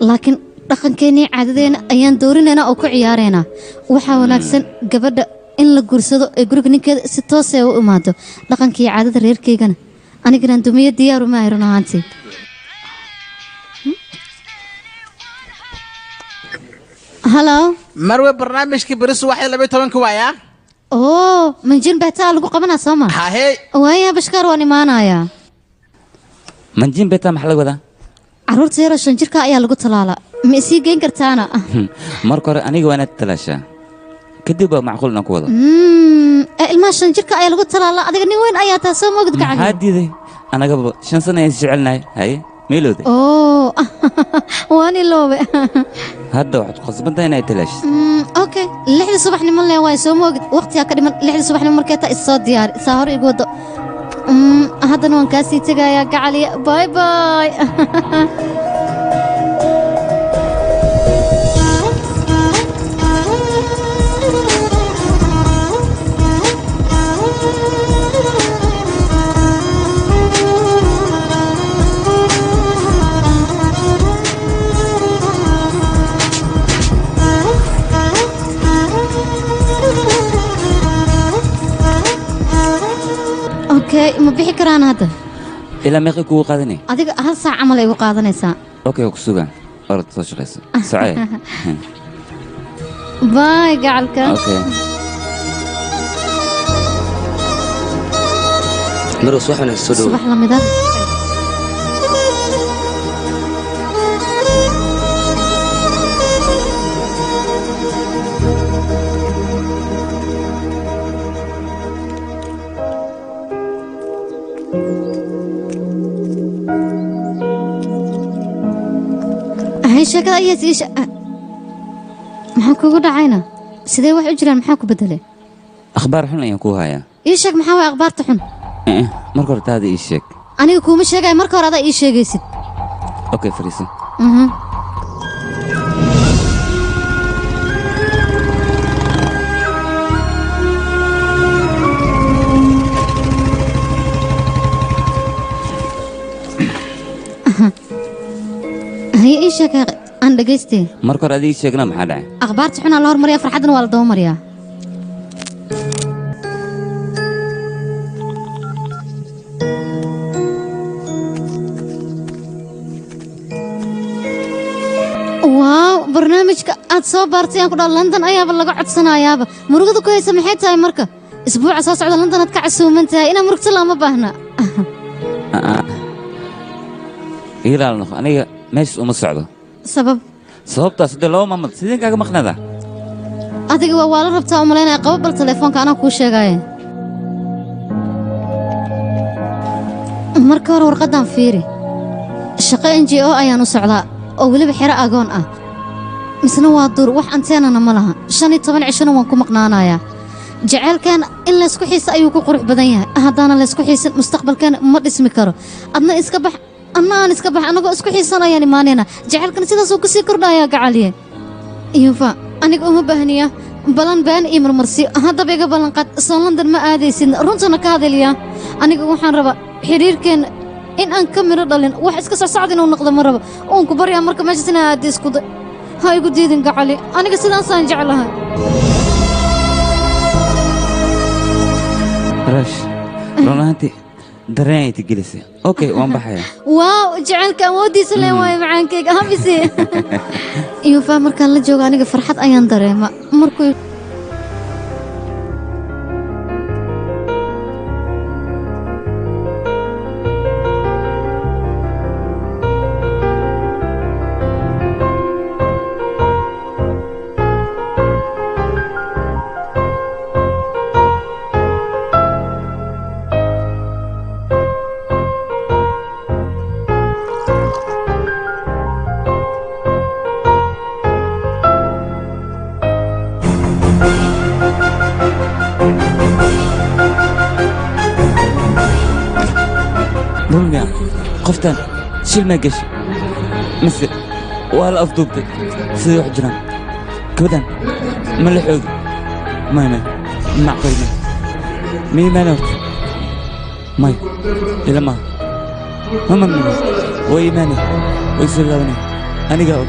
laakiin dhaqankeennii caadadeena ayaan doorinaynaa oo ku ciyaaraynaa waxaa wanaagsan gabadha in la gursado ee guriga ninkeeda si toosee u imaado dhaqankii caadada reerkaygana anigana dumiyo diyaaru maahay run ahaantii halo marwe barnaamijkii berisu waxay 12 waayaa oo manjin beetaa lagu qabanaa soo ma hahe waaya bashkaar waan imaanayaa manjin beetaa maxaa laga wadaa carruurta yaro 5 jirka ayaa lagu talaalaa ma isii geyn kartaana marka hore aniga waa inaad talaashaa kadib waa macquul inaan ku wado ilmaha 5 jirka ayaa lagu talaalaa adiga nin weyn ayaa taa soo moogid gacan maxaa diiday anagaba 5 sano ayaan jecelnahay haye meelowde oo waan iloobe hadda waxaad qasbantahay inaad talaashid okay 6 subaxnimo leen waa soo moogid waqtiga ka dhiman 6 subaxnimo markay taa isoo diyaar saa hor igu wado haddana waan kaa sii tegayaa gacaliya bye bye okay ma bixi karaan hadda ilaa meeqay kugu qaadanay adiga hal saac camal ay ugu qaadanaysaa okay ku sugan orod soo shaqayso socay bye gacalka okay maro subaxna soo dhow subax lamida sheekada ayaa siisha maxaa kugu dhacayna sidee wax u jiraan maxaa ku bedelay akhbaar xun ayaan ku hayaa ii sheeg maxaa way akhbaarta xun marka hore taada ii sheeg aniga kuuma sheegaya marka hore adaa ii sheegaysid okay fariiso هي إيش أنا دقيستي مركور هذه شيء ما حدا أخبارت حنا الله مريا فرحتنا ولا دو مريا واو برنامجك أتصابرتي أنا كنا لندن أياب اللي قعدت سنة أياب مرقدو كويسة محيطها هاي مركة أسبوع أساس على لندن أتكعسو منتها إنا مركت الله ما بهنا إيه لا نخ أنا ماشي ومصعدة sababtaas de laba maamad sideen kaaga maqnada adiga waa la rabtaa u maleynaya qabal telefoonka ana ku sheegay marka hore warqadan fiiri shaqo NGO ayaan u socdaa oo waliba xira agoon ah misna waa dur wax anteenana ma laha 15 cishana waan ku maqnaanayaa jaceelkan in la isku xiisa ayuu ku qurux badan yahay hadana la isku xiisan mustaqbalkan ma dhismi karo adna iska bax أنا إسكت بح أنا قاسكو حيسانا يعني مانينا جعل كنا سيدا سوق سيكرنا يا قعالية ينفع أنا قوم بهنية بلان بان إمر مرسي هذا بيجا بلان قد صلندن ما آدي سن رنتنا كهذا ليا أنا قوم حنربا حرير كان إن أنكمل ردلين واحد كسر ساعدين ونقدر مرة ونكبر يا مركب ماشي سنة آدي سكود هاي قديدن قعالي أنا قصدي أنسان جعلها رش روناتي دراني تجلسي اوكي وان بحيا واو جعلك مودي سلي واي معانك هابسي ايوه فاهم كان لا جوغ انيغا فرحad ayaan dareema markuu رميا قفتان شيل ما قش مثل ولا أفضوبتي سيدي حجران كبدان ملحوق ما معقول ما نوت ماي إلى ما مني وإيماني ويسلوني أنا قاعد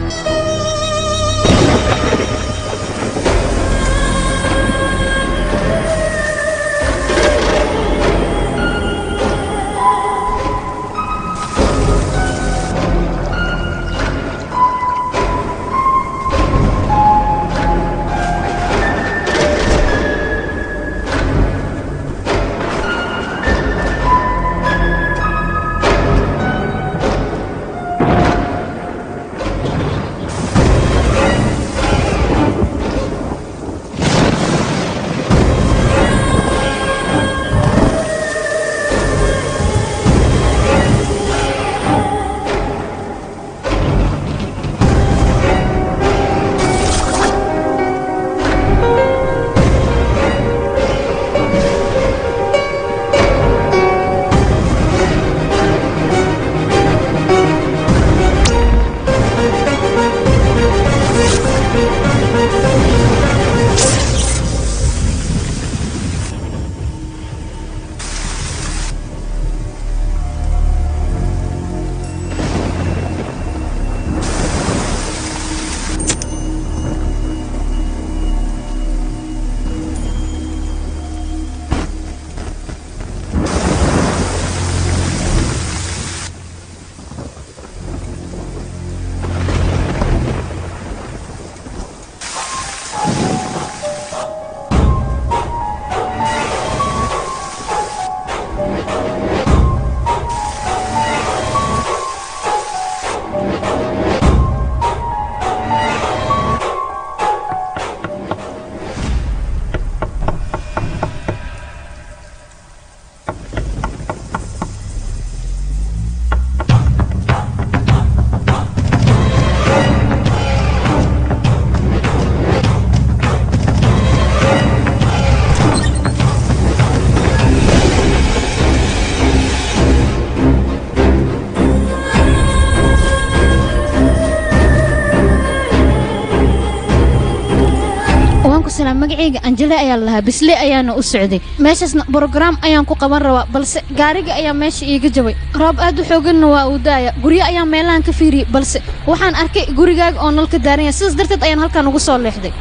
magacayga Anjela ayaa lahaa bisle ayaana u socday meeshasna program ayaan ku qaban rabaa balse gaariga ayaa meesha iiga jabay roob aad u xooganna waa uu daaya guriga ayaa meelaan ka fiiriyay balse waxaan arkay gurigaaga oo nalka daaran sidaas darteed ayaan halkaan ugu soo leexday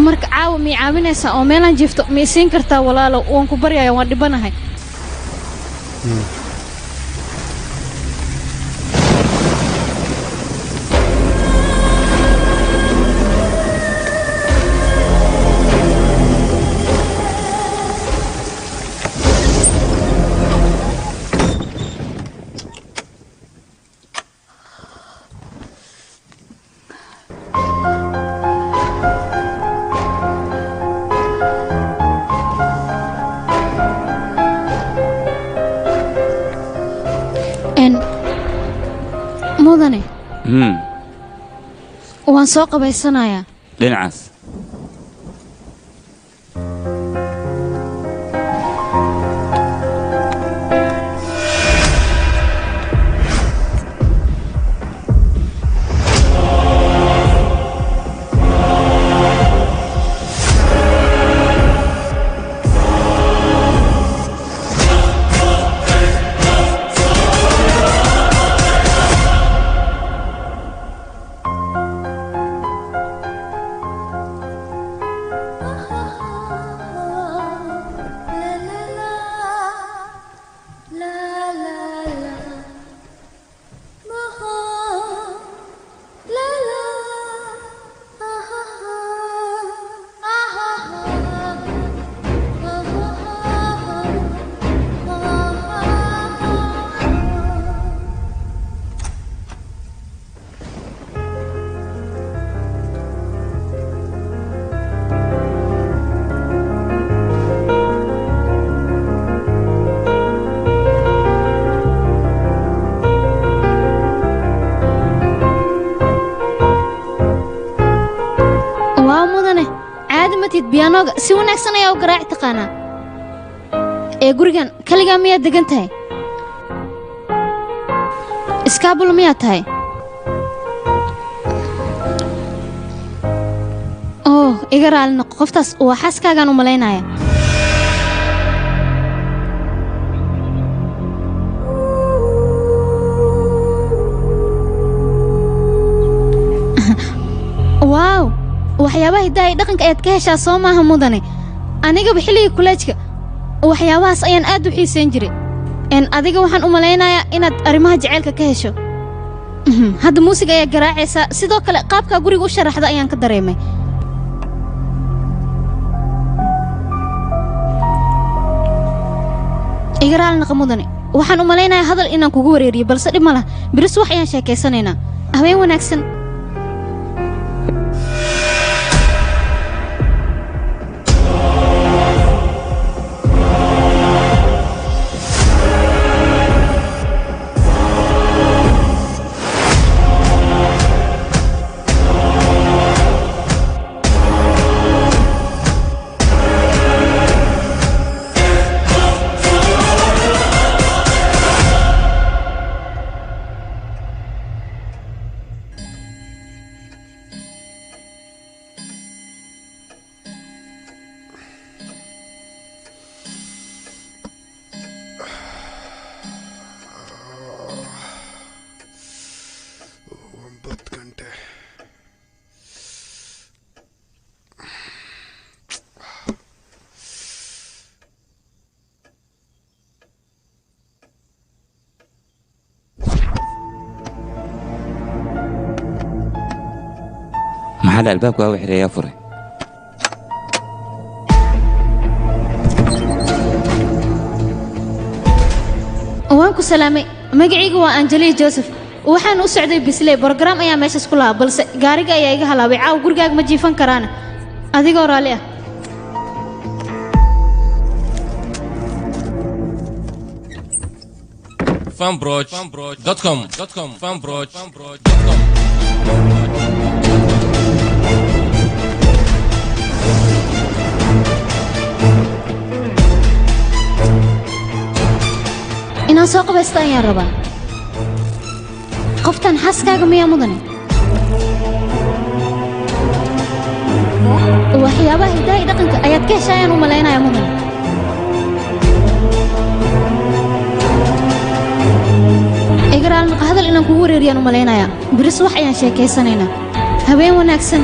marka caawa mi caawinaysa oo meelaan jiifto mi siin kartaa walaalo waan ku baryayaa waan dhibanahay mudane waan soo qabaysanayaa dhinacaas بيانوغا si wanaagsan ayaa u garaac taqaana ee gurigan kaliya miyaa degan tahay iskaabul miyaa tahay oo iga raali noqo qoftaas waa xaaskaagaan u malaynaya waaw waxyaabaha hidaha iyo dhaqanka ayaad ka heshaa soo maaha mudane anigaba xilligii kuleejka waxyaabahaas ayaan aad u xiisayn jiray adiga waxaan u malaynayaa inaad arrimaha jaceylka ka hesho hadda muusiga ayaa garaacaysaa sidoo kale qaabkaa guriga u sharaxda ayaan ka dareemay iga raali naqa mudane waxaan u malaynayaa hadal inaan kugu wareeriyo balse dhib ma lah biris wax ayaan sheekaysanaynaa haween wanaagsan محل الباب قهوة حرية فري وانكو سلامي مقعيق وانجلي جوزيف waxaan u socday bisley program ayaa meeshaas ku lahaa balse gaariga ayaa iga halaabay caaw gurigaaga ma jiifan karaana adigoo raali ah fanbroch.com inaan soo qabaysta ayaan rabaa qoftan xaaskaaga miyaa mudane waxyaabaha hidaha iyo dhaqanka ayaad ka heshaayaan u malaynayaa mudane igaraalnaqa hadal inaan kugu wareeriyaan u malaynayaa biris wax ayaan sheekaysanaynaa haween wanaagsan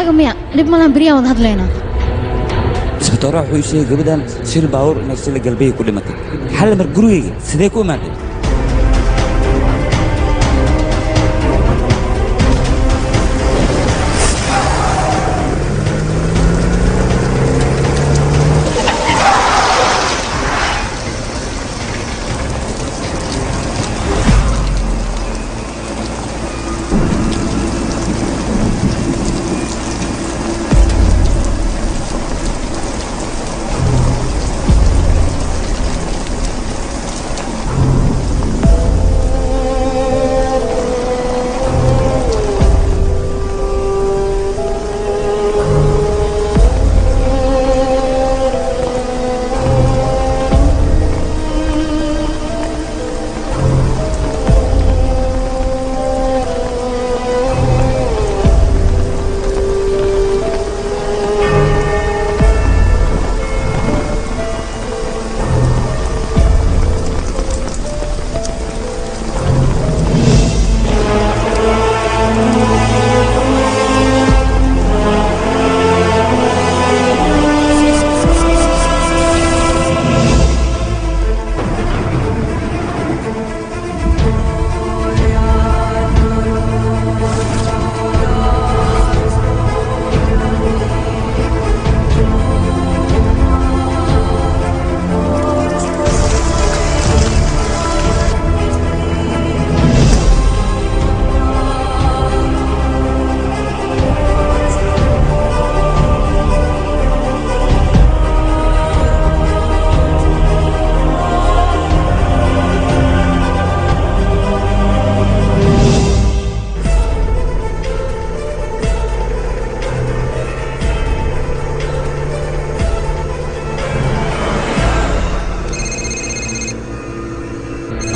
xaggaaga miya dhib malaan beriyaan wada hadlaynaa isbitooraha wuxuu ii sheegay gabadhan shil baabuur inay sila galbeey ku dhimatay xal mar gurigayga sidee ku imaatay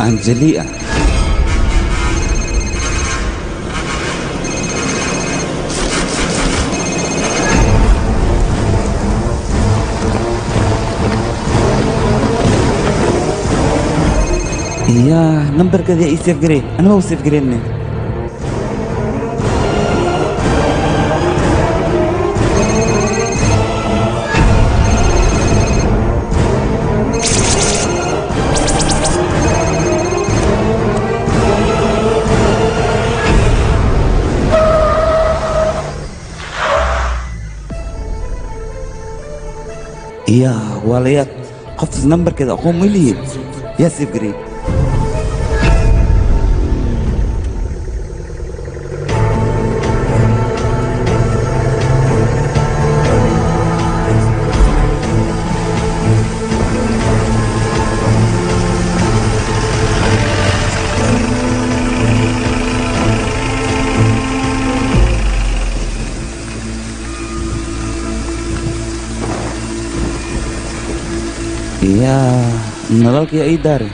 أنجليا يا نمبر كذا يسيف جرين أنا ما وسيف جرين يا وليات قفز نمبر كذا أقوم مليين يا سيف جرين يا نراك يا أي داري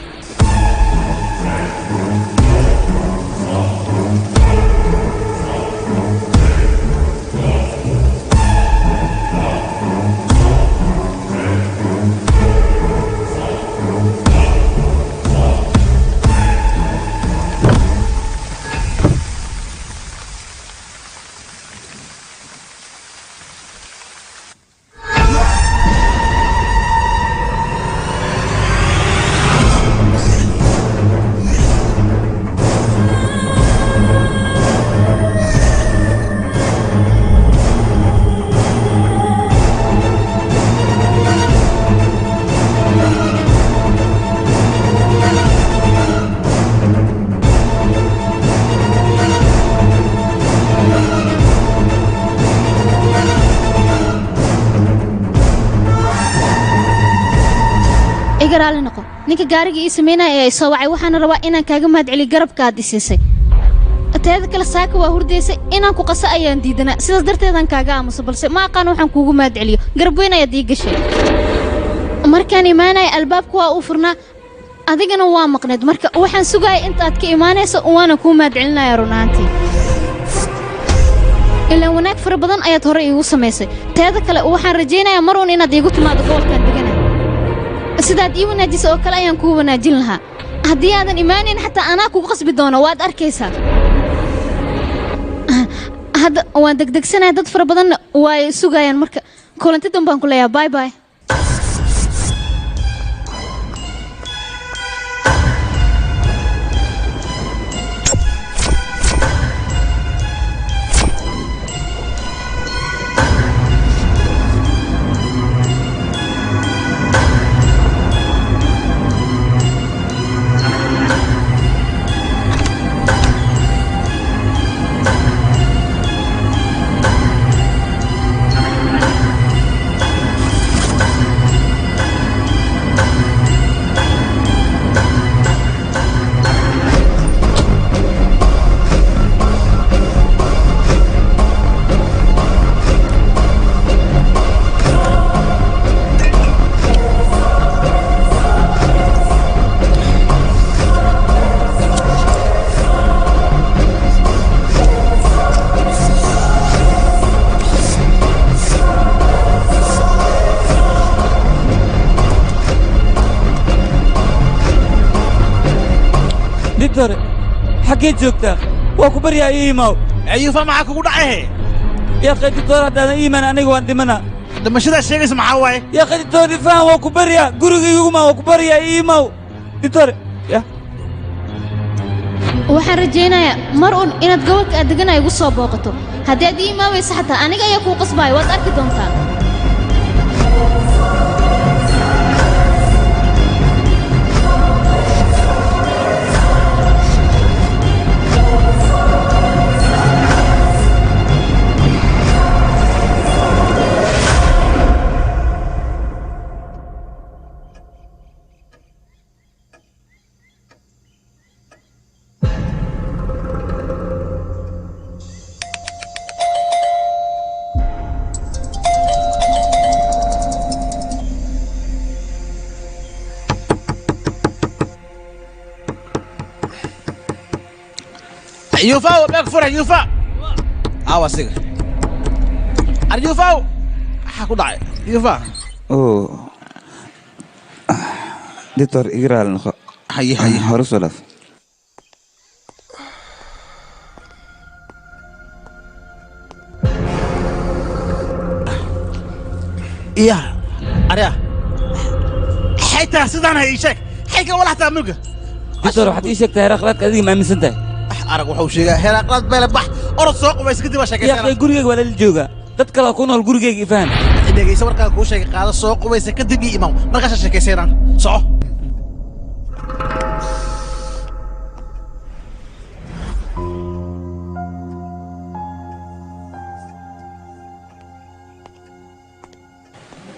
igaraali noqo ninka gaariga ii sameynaya ee soo wacay waxaan rabaa inaan kaaga mahadceliyo garabkaad dhisay teeda kale saaka waa hurdaysay inaan ku qasa ayaan diidanaa sidaas darteedaan kaaga aamuso balse ma aqaan waxaan kuugu mahadceliyo garab weyn ayaad ii gashay markaan imaanay albaabku waa uu furnaa adigana waa maqneed marka waxaan sugaayay intaad ka imaanayso waana kuu mahadcelinayaa runaantii ilaa wanaag fara badan ayaad hore iigu samaysay teeda kale waxaan rajaynayaa mar uun inaad iigu timaado gobolkan degana sidaad ii wanaajisa oo kale ayaan kuu wanaajin lahaa haddii aadan imaanayn xataa anaa kugu qasbi doono waad arkaysaa hadda waan degdegsanahay dad fara badanna waa ay sugayaan marka kulanti danbaan ku leeyahay bye bye دكتور حكيت جوكتا وكبر يا إيماو أيوة معك ودعه يا أخي دكتور هذا إيمان أنا وأنت منا لما شذا الشيء اسمه حواي يا أخي دكتور فاهم وكبر يا قرقي يوما وكبر يا إيماو دكتور يا waxaan rajaynayaa mar uun inaad gobolka aad degan ay ugu soo booqato haddii aad ii imaameysa xataa aniga ayaa kuu qasbaayo waad arki doontaa يوفا وباك فرح يوفا واسيق يوفا حكو ضاع يوفا أوه دكتور إقرأ لنا هي هرس ولا يا أريا حتى سيدنا هيشك حكى ولا حتى ملقى دكتور واحد إيشك تهرق لك هذه ما مسنته arag wuxuu sheegay heeraqad beel bax orod soo qubays kadib waa sheekaysan yaa gurigeyga wala la jooga dad kale ku nool gurigeyga ifaan dhageysa markaa ku sheegay qaado soo qubays kadib ii imaam markaas sheekaysan soco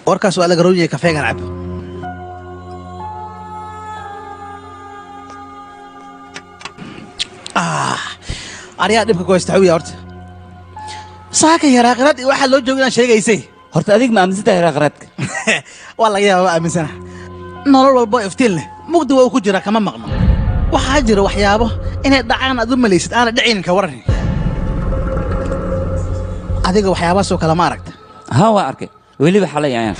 warkaas waa laga roojiyay kafeegan cab ariyaa dhibka ku haysta horta saaka yaraaqrad waxa loo joogaa sheegaysay horta adig ma aaminsantahay yaraaqradka waa laga yaabaa aaminsana nolol walba iftiin leh mugdi waa ku jira kama maqno waxaa jira waxyaabo inay dhacaan aad u malaysid aana dhicin ka waran adiga waxyaabahaas oo kale ma aragta haa waa arkay weliba xalay ayaan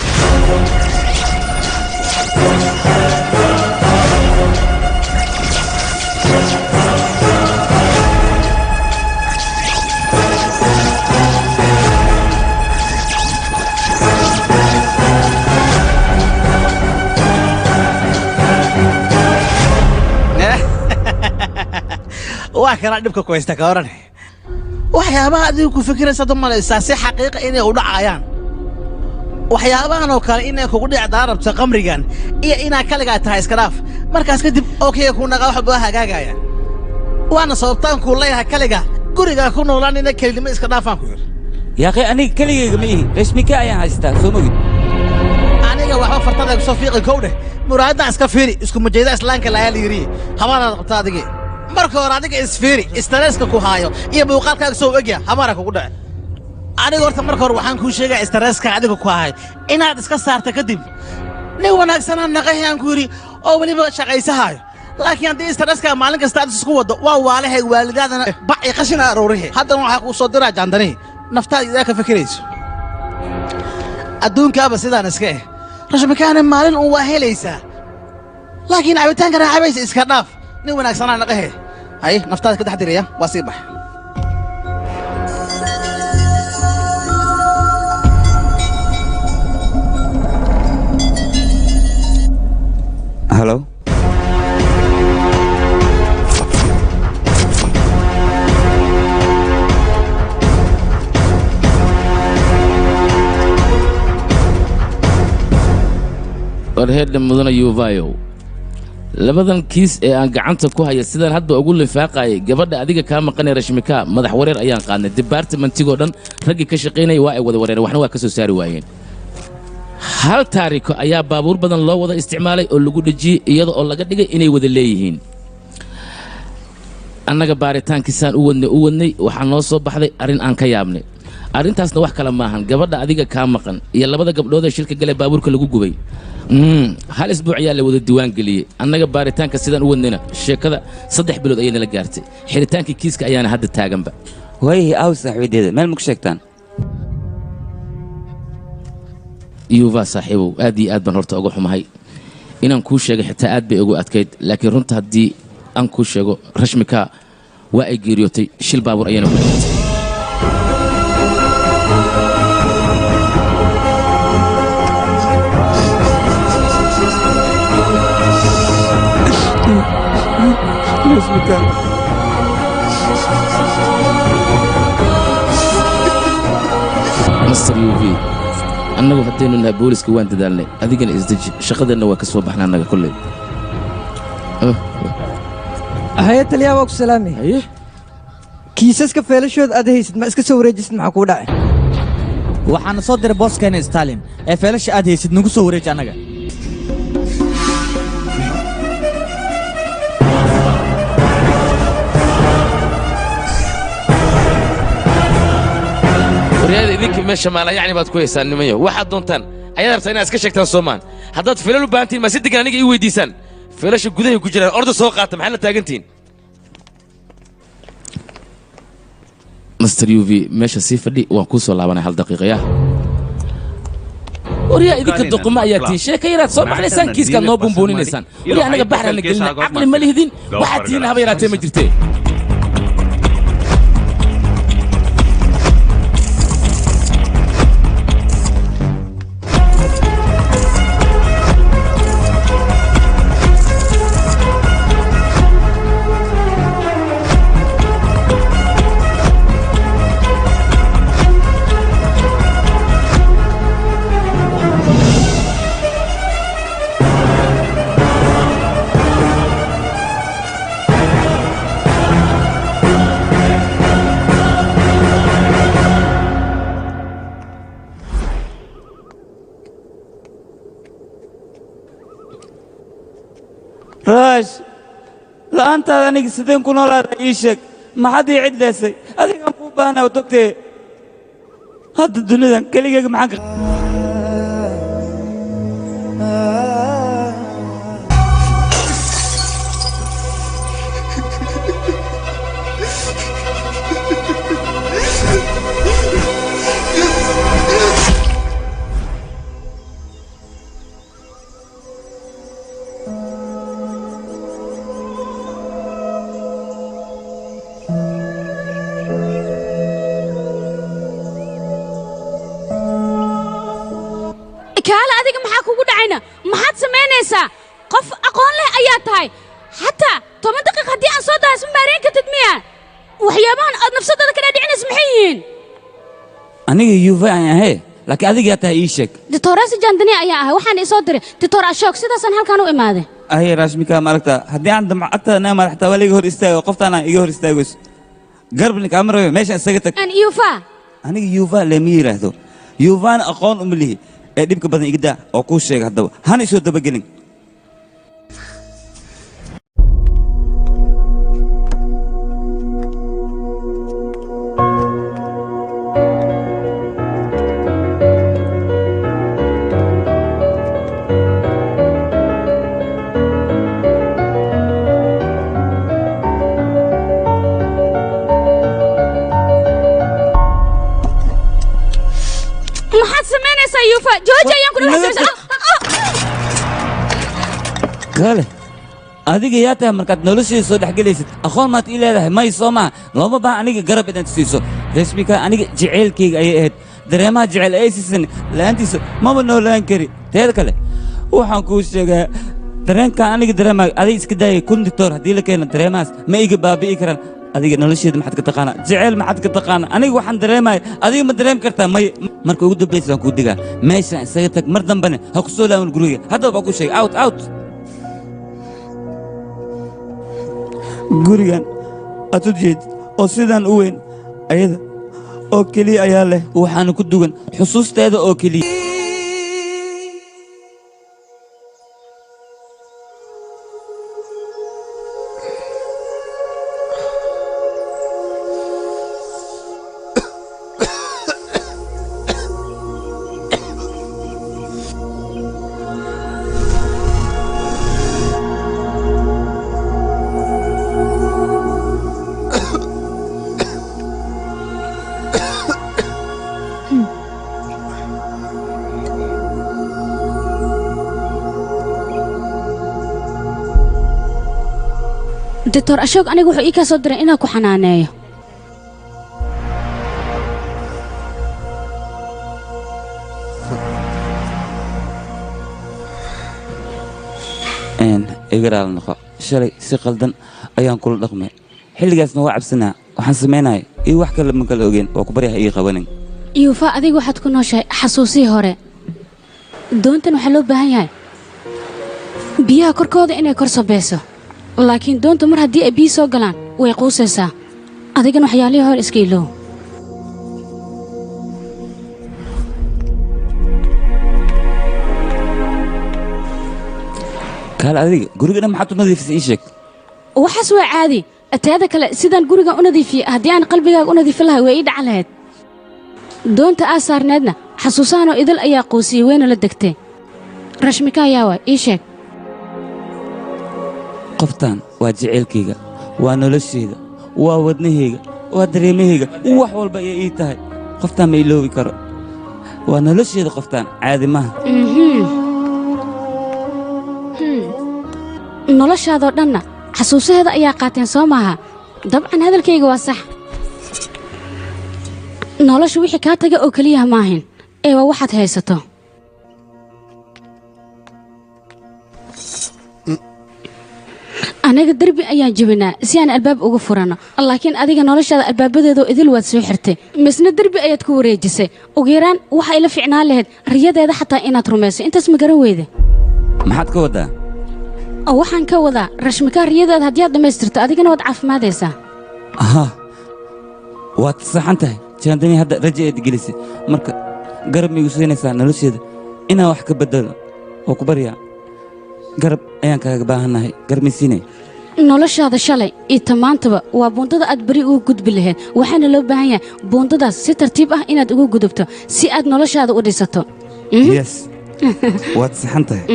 waa kana dhibka ku haysta ka waran waxyaabaha adigu ku fikiraysa dumalaysaa si xaqiiqa inay u dhacayaan waxyaabahan oo kale inay kugu dhici daarabta qamrigan iyo inaa kaligaa tahay iska dhaaf markaas kadib okay ku naqa wax baa hagaagaya waana sababtaan ku leeyahay kaliga guriga ku noolaan inay kelimo iska dhaafaan ku yir yaa qey aniga kaligayga ma ihi rasmika ayaan haystaa soo mogid aniga waxba fartada ku soo fiiqi kowdhe muraadda iska fiiri isku majeeda islaanka la yiri habaana qabta adiga marka hore adiga isfiiri stresska ku haayo iyo muuqaalkaaga soo egya habaara kugu dhac aniga horta marka hore waxaan kuu sheegay stresska adiga ku haayo inaad iska saarta kadib nin wanaagsan naqayaan ku yiri oo waliba shaqaysahayo laakiin haddii stresska maalin kasta aad isku wado waa waalahay waalidaadana bacay qashina aroorihe haddana waxaa kuu soo diraa jaandani naftaada idaa ka fikirayso adduunkaaba sidaan iska eh rashmikaana maalin uun waa helaysaa laakiin cabitaanka raacabaysa iska dhaaf nin wanaagsanaa naqahe hay naftaada ka taxdiraya waa sii bax halo warheedha mudana yuvayow labadan kiis ee aan gacanta ku haya sidaan hadda ugu lifaaqayay gabadha adiga kaa maqanee rashmika madax wareer ayaan qaadnay debartimentigoo dhan raggii ka shaqaynaya waa ay wada wareereen waxna waa ka soo saari waayeen hal taariko ayaa baabuur badan loo wada isticmaalay oo lagu dhejiyey iyada oo laga dhigay inay wada leeyihiin annaga baaritaankiisaan u wadnay waxaa noo soo baxday arrin aan ka yaabnay arrintaasna wax kale maahan gabadha adiga kaa maqan iyo labada gabdhood ee shilka galee baabuurka lagu gubay hal isbuuc ayaa la wada diiwaan geliyey annaga baaritaanka sidaan u wadnayna sheekada 3 bilood ayay nala gaartay xiritaankii kiiska ayaana hadda taaganba waayahay aaw saaxiibadeeda meel ma ku sheegtaan yuva saaxiibow aad iyo aad baan horta uga xumahay inaan kuu sheegay xitaa aad bay ugu adkayd laakiin runta haddii aan kuu sheego rashmika waa ay geeriyootay shil baabuur ayayna ku dhintay master uv annagu haddaynu nahay booliska waan dadaalnay adigana isdeji shaqadeenna waa ka soo baxna annaga kolley haye taliyaa waa ku salaamay haye kiisaska feelashooda aad haysid ma iska soo wareejisid maxaa kuu dhacay waxaana soo diray booskeena stalin ee feelasha aad haysid nagu soo wareeji annaga waryaada idinka meesha maalayacni baad ku haysaan nimanyo waxaad doontaan ayaad rabtaa inaad iska sheegtaan soomaan haddaad filal u baahantiin maa si degan aniga ii weydiisaan filasha gudahay ku jiraan orda soo qaata maxaad la taagantihiin master uv meesha sii fadhi waan kuu soo laabanay hal daqiiqaya waryaa idinka doquma ayaa tihiin sheeka yaraad soo maqlaysaan kiiskaad noo bumbuuninaysaan waryaa anaga baxraana gelina caqli ma lihdin waxaad tihiin haba yaraatee ma jirtee raash la'aantaada aniga sideen ku noolaaday ii sheeg maxaad ii cidlaysay adigaan kuu baahnaa dogtee hadda dunidan keligeyga maxaan ka maxaad samaynaysaa qof aqoon leh ayaa tahay xataa 10 daqiiq haddii aan soo dahaysma maareen kartid miya waxyaabahan aad nafsadada ka dhaadhicinaysa maxay yihiin aniga yuva aan ahay laakiin adiga yaa tahay ii sheeg ditoorasi jandani ayaa ahay waxaan isoo diray ditoor ashoog sidaasaan halkaan u imaaday ahay raashmika maaragta haddii aan damco agtada naa madaxtaa waa liga hor istaago qoftaana iga hor istaagayso garbni kaamarayo meeshaan isaga tag aan yuva aniga yuva lama yidhaahdo yuvana aqoon uma lihi ee dhibka badan iga daa oo kuu sheega haddaba hana isoo dabagelin kale adiga yaa tahay markaad nolosheeda soo dhexgelaysid aqoon maad ii leedahay may soo maha looma baaha aniga garab inaad siiso rasmika aniga jeceylkayga ayay ahayd dareemaha jecel ay siisan la'aantiisa maba noolaan kari teeda kale waxaan kuu sheegaa dareenkaan aniga dareemaayo adiga iska daayay kun dictor haddii la keeno dareemahaas ma iga baabi'i karaan adiga nolosheeda maxaad ka taqaanaa jeceyl maxaad ka taqaanaa aniga waxaan dareemaya adiga ma dareemi kartaa may marka ugu dambaysa waan kuu digaa meeshaan isaga tag mar dambane ha ku soo laaban guriga haddaba baa ku sheegay out gurigan aad u jeedid oo sidaan u weyn ayada oo keliya ayaa leh waxaana ku dugan xusuusteeda oo keliya دكتور أشوق أنا أقول إيكا صدر إنا كحنانية igaraal noqo shalay si qaldan ayaan kula dhaqmay xilligaasna waa cabsanaa waxaan samaynahay iyo wax kale ma kala ogeen waa ku baryaha ii qabanin يوفا أديك واحد كنا شيء حسوسي هوري دونتن وحلو بهاي بيها كركودا إني كرسو بيسو لكن دونت مر هدي أبي سو قلان ويقوسسا أديك نحيالي هور إسكيلو kaal adiga gurigana maxaad u nadiifisay ii sheeg waxaas waa caadi ataada kale sidaan guriga u nadiifiyay haddii aan qalbigaaga u nadiifin lahay way ii dhacan lahayd doonta aa saarneedna xasuusahanoo idil ayaa quusiyey wayna la degtay rashmika ayaa waa ii sheeg qoftaan waa jaceylkayga waa noloshayda waa wadnahayga waa dareemahayga wax walba ayay ii tahay qoftaan ma iloobi karo waa noloshayda qoftaan caadi maaha noloshaadoo dhanna xasuusaheeda ayaa qaateen soo maaha dabcan hadalkayga waa sax nolosha wixii kaa taga oo keliyaha maahin ee waa waxaad haysato anaga derbi ayaan jebinaa si aan albaab ugu furanno laakiin adiga noloshaada albaabadeedoo idil waad soo xirtay misna derbi ayaad ku wareejisay ugu yaraan waxaa ila ficnaan lahayd riyadeeda xataa inaad rumayso intaas ma garan weyda maxaad ka waddaa waxaan ka wadaa rashmikaa riyadeeda haddii aad dhammaystirto adigana waad caafimaadaysaa aha waad saxan tahay jaandani hadda raja eed gelisay marka garab miigu siinaysaa nolosheeda inaan wax ka beddelo oo ku baryaa garab ayaan kaaga baahannahay garab misiinay noloshaada shalay iyo tamaantaba waa buundada aad beri ugu gudbi lahayd waxaana loo baahan yahay buundadaas si tartiib ah inaad ugu gudubto si aad noloshaada u dhisato yes waad saxan tahay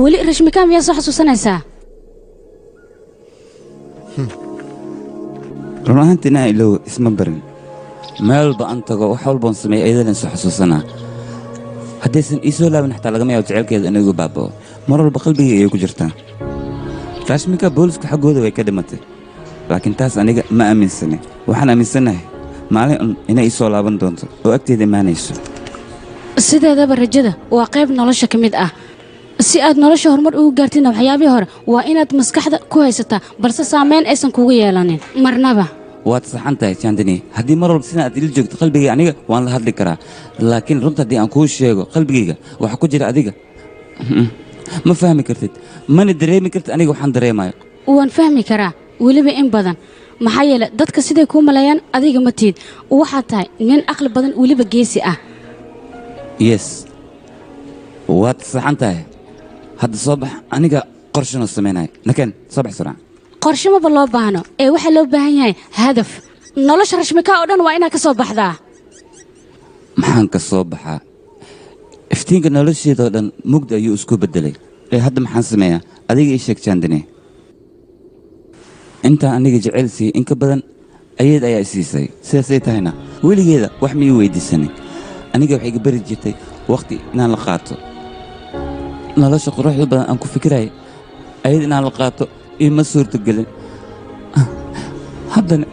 weli rashmikaa miyaa soo xasuusanaysaa run ahaantii inaan ilow isma barin meel walba aan tago wax walboon sameeya ayadana soo xasuusanaa haddaysan ii soo laabin xataa lagama yaabo jaceylkeeda inuu igu baaba'o mar walba qalbigii ayay ku jirtaa rashmika booliska xaggooda way ka dhimatay laakiin taas aniga ma aaminsanin waxaan aaminsanahay maalin un inay ii soo laaban doonto oo agteeda imaanayso sideedaba rajada waa qayb nolosha ka mid ah si aad nolosha horumar ugu gaartidna waxyaabihii hore waa inaad maskaxda ku haysataa balse saamayn aysan kugu yeelanin marnaba waad saxan tahay jandani haddii mar walba sidan aad ila joogto qalbigayga aniga waan la hadli karaa laakiin runta haddii aan kuu sheego qalbigayga waxa ku jira adiga ma fahmi kartid mana dareemi kartid aniga waxaan dareemayo waan fahmi karaa weliba in badan maxaa yeele dadka siday kuu maleeyaan adiga ma tiid waxaad tahay nin aqli badan weliba geesi ah yes waad saxan tahay hadda soo bax aniga qorshanoo samaynaya nakeen soo bax suraac qorshe maba loo baahno ee waxaa loo baahan yahay hadaf nolosha rashmikaa oo dhan waa inaad ka soo baxdaa maxaan ka soo baxaa iftiinka nolosheedoo dhan mugdi ayuu isku beddelay ee hadda maxaan sameeyaa adiga ii sheeg jaandane intaan aniga jecel siiyey in ka badan ayaed ayaa isiisay sidaasay tahayna weligeeda wax ma ii weydiisanin aniga waxay iga bari jirtay wakhti inaan la qaato nolosha quruxda badan aan ku fikiraya ayad inaan la qaato iima suurtogelin haddana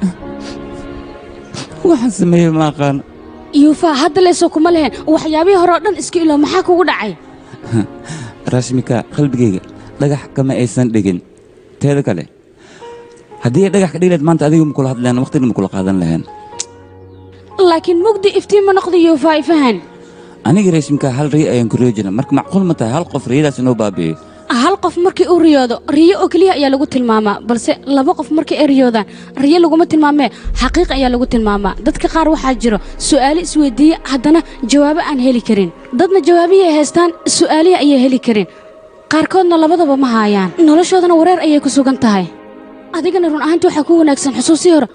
waxaan sameeyey ma aqaano yuufa hadda leesoo kuma lehen waxyaabihii hore oo dhan iska ilo maxaa kugu dhacay raashmika qalbigayga dhagax kama aysan dhigin teeda kale haddii ay dhagax ka dhigilayd maanta adiga makula hadleen waqtina makula qaadan lahayn laakiin mugdi iftiin ma noqdo yuufa ifahan aniga raashmika hal riyo ayaan ku riyo jirin marka macquul ma tahay hal qof riyadaas inoo baabi'iyey hal qof markii uu riyoodo riyo oo keliya ayaa lagu tilmaamaa balse laba qof markii ay riyoodaan riyo laguma tilmaamee xaqiiq ayaa lagu tilmaamaa dadka qaar waxaa jiro su'aalo isweydiiya haddana jawaabo aan heli karin dadna jawaabihii ay haystaan su'aalihii ayay heli karin qaarkoodna labadaba ma haayaan noloshoodana wareer ayay ku sugan tahay adigana run ahaantii waxaa ku wanaagsan xusuusii hore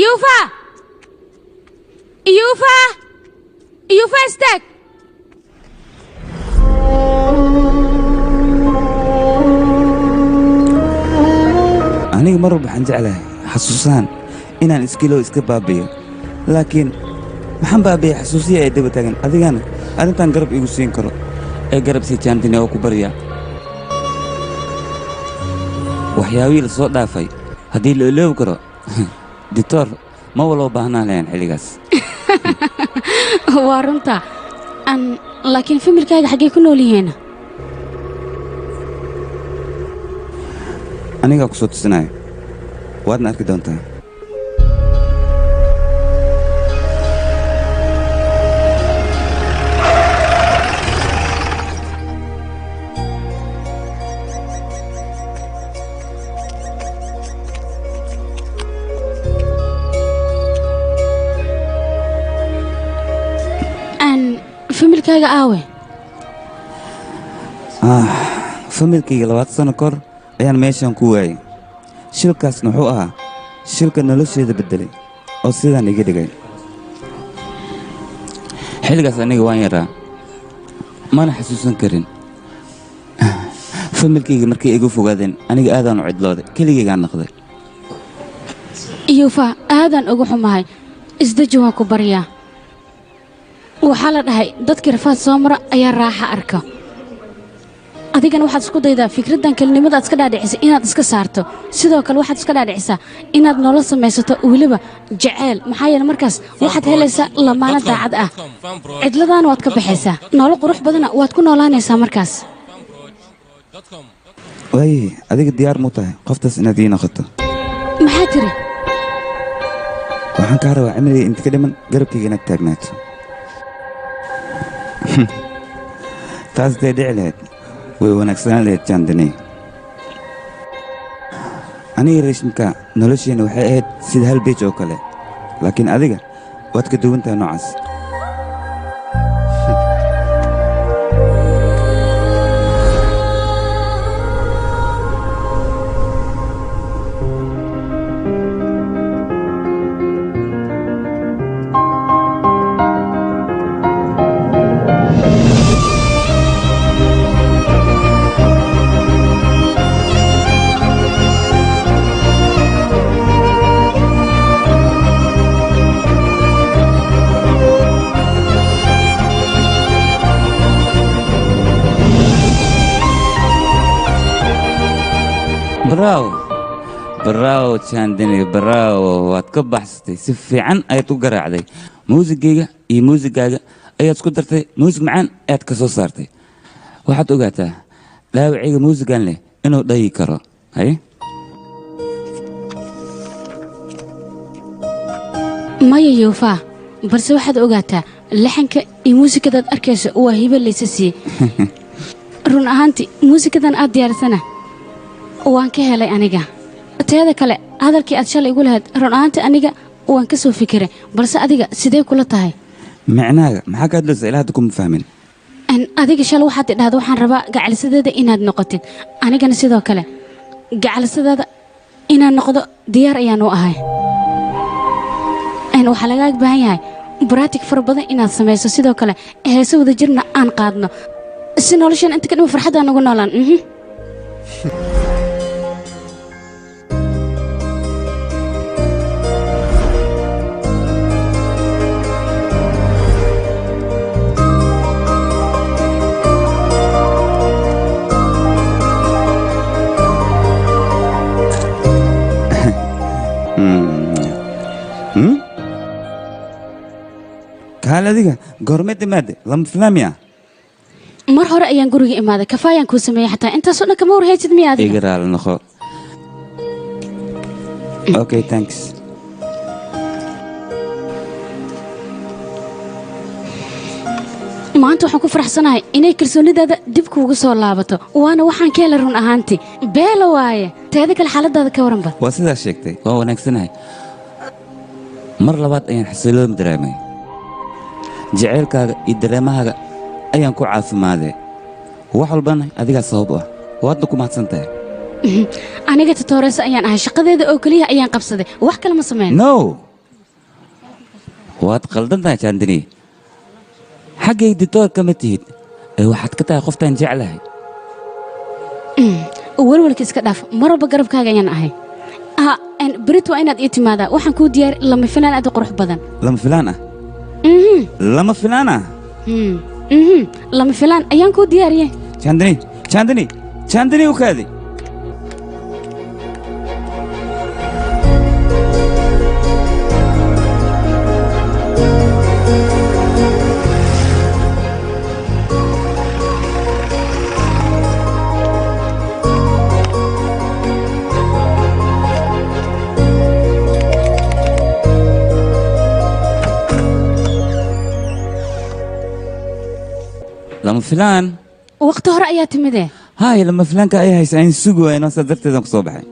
yuufa yuufa yuufa istaag aniga mar walba waxaan jeclahay xasuusaan inaan iskilo iska baabiyo laakiin maxaan baabiyey xasuusiya ay daba taagan adigana arrintan garab igu siin karo ee garab sii jaantine oo ku barya waxyaabihii la soo dhaafay haddii la iloobi karo dictor ma waloo baahnaan lahayn xilligaas waa runta laakiin familkaaga xaggee ku nool yihiin anigaa ku soo tusinayo waadna arki doontaa familkaaga aawe familkayga 20 sano kor ayaan meeshan ku waayey shilkaasna wuxuu ahaa shilka nolosheeda beddelay oo sidaan iga dhigay xilligaas aniga waan yaraa mana xasuusan karin familkayga markay igu fogaadeen aniga aadaan u cidlooday keligaygaan noqday yuufa aadaan ugu xumahay isdeji waan ku baryaa waxaa la dhahay dadkii rafaad soo mara ayaa raaxa arka adigana waxaad isku daydaa fikraddan kelinimada aad iska dhaadhicisay inaad iska saarto sidoo kale waxaad iska dhaadhicisaa inaad nolol samaysato weliba jaceyl maxaa yeele markaas waxaad helaysaa lamaano daacad ah cidladaana waad ka baxaysaa nolol qurux badana waad ku noolaanaysaa markaas waaye adiga diyaar muu tahay qoftaas inaad ii noqoto maxaa tiri waxaan kaa rabaa cimriga inta ka dhiman garabkayga inaad taagnaato taas dee dhici lahayd way wanaagsanaan lahayd jaandane aniga raashimka nolosheenna waxay ahayd sida hal beej oo kale laakiin adiga waad ka duwan tahay noocaas braawo jaandane braawo waad ka baxsatay si fiican ayaad u garaacday muusigayga iyo muusigaaga ayaad isku dartay muusig macaan ayaad ka soo saartay waxaad ogaataa dhaawacayga muusigan leh inuu dhayi karo haye maya yuufa balse waxaad ogaataa laxanka iyo muusikadaad arkayso waa hibo laysa siiye run ahaantii muusikadan aad diyaarsana waan ka helay aniga teeda kale hadalkii aad shalay igu lahayd run ahaantii aniga waan ka soo fikiray balse adiga sidee kula tahay micnaaga maxaa ka hadlaysa ilaa hadda kuma fahmin adiga shalay waxaad idhahda waxaan rabaa gacalisadeeda inaad noqotid anigana sidoo kale gacalisadeeda inaan noqdo diyaar ayaan u ahay waxaa lagaaga baahan yahay baraatig fara badan inaad samayso sidoo kale heese wada jirna aan qaadno si noloshan inta ka dhima farxaddaan ugu noolaan kaale adiga goormeed imaade lama filaamiya mar hore ayaan guriga imaaday kafaayaan kuu sameeyey xataa intaasoo dhan kama warhaysid miya adiga iga raali noqo okay thanks maanta waxaan ku faraxsanahay inay kalsoonidaada dib kuugu soo laabato waana waxaan ka helay run ahaantii beela waaye teeda kale xaaladaada ka waranba waa sidaas sheegtay waa wanaagsanahay mar labaad ayaan xasiloon dareemay jaceylkaaga iyo dareemahaaga ayaan ku caafimaaday wax walbana adigaa sabab u ah waadna ku mahadsan tahay aniga tatooreysa ayaan ahay shaqadeeda oo keliya ayaan qabsaday wax kale ma sameyn no waad qaldan tahay jaandini xaggay ditoor kama tihid ee waxaad ka tahay qoftaan jeclahay walwalka iska dhaaf mar walba garabkaaga ayaan ahay berit waa inaad ii timaadaa waxaan kuu diyaari lama filaan aad u qurux badan lama filaan ah lama filaan ah lama filaan ayaan kuu diyaariyey jaandini u kaadi lama filaan waqti hore ayaa timidee haye lama filaanka ay haysa aan sugi waayno saa darteedaan ku soo baxay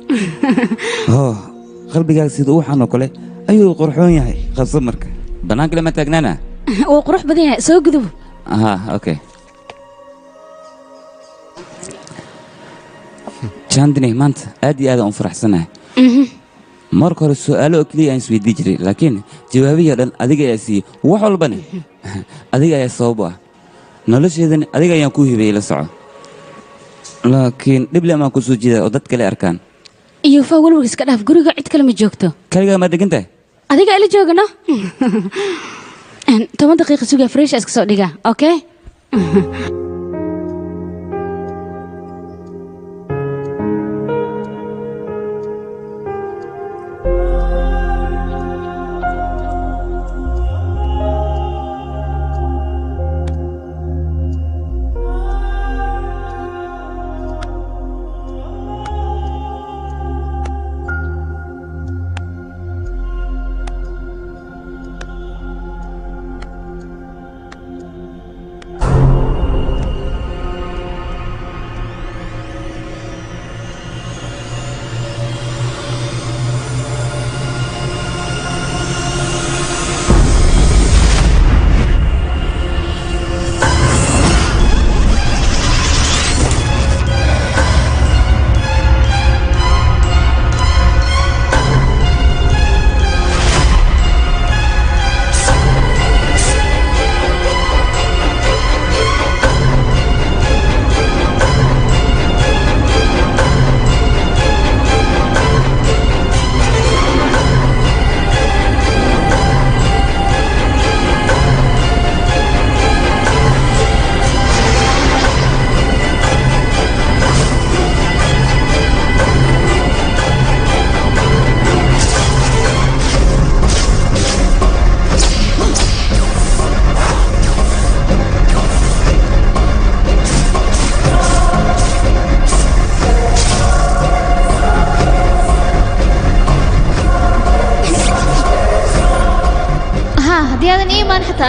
qalbigaaga sida uxan oo kale ayuu qurxoon yahay qabso marka bannaanka lama taagnaana wuu qurux badan yahay soo gudub okay jaandini maanta aad iyo aad aan u faraxsanahay marka hore su'aalo oo keliya aan isweydii jiray laakiin jawaabihii dhan adiga ayaa siiyey wax walbana adiga ayaa sabab u ah nolosheedani adiga ayaan kuu hibeeyey la soco laakiin dhible amaan ku soo jeedaa oo dad kale arkaan iyo faa walwalka iska dhaaf guriga cid kale ma joogto kaligaa maa degan tahay adiga ila joogano 10 daqiiqa sugaa fresh iska soo dhiga okay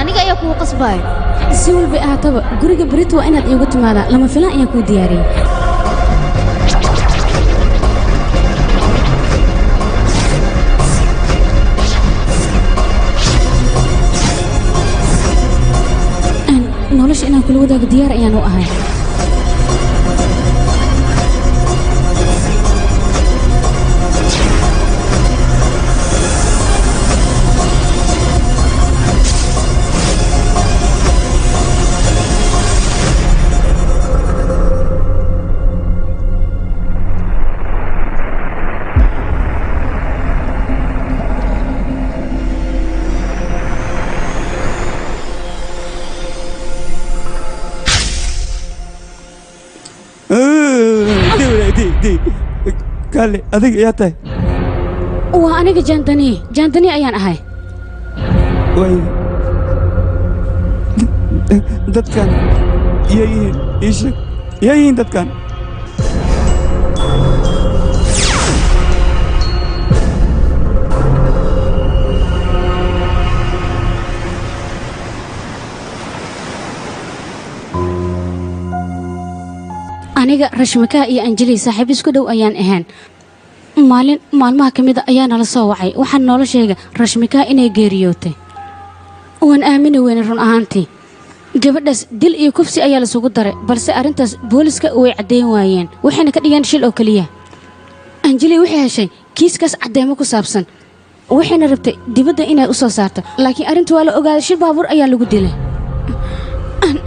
aniga ayaa kugu qasbay si walba ahaataba guriga berito waa inaad iigu timaadaa lama filaan ayaan kuu diyaariyey nolosha inaan kula wadaago diyaar ayaan u ahay kaale adiga ayaa tahay waa aniga jaandani ayaan ahay dadkan yaa yihiin ii sheeg yaa yihiin dadkan aniga rashmakaa iyo anjeli saaxiib isku dhow ayaan ahaan maalmaha ka mida ayaa nala soo wacay waxaan noloshayga rashmakaa inay geeriyootay waan aamini weyne run ahaantii gabadhaas dil iyo kufsi ayaa lasugu daray balse arrintaas booliska way caddayn waayeen waxayna ka dhigeen shil oo keliya anjeli waxay heshay kiiskaas caddeemo ku saabsan waxayna rabtay dibadda inay u soo saarto laakiin arrinta waa la ogaaday shil baabuur ayaa lagu dilay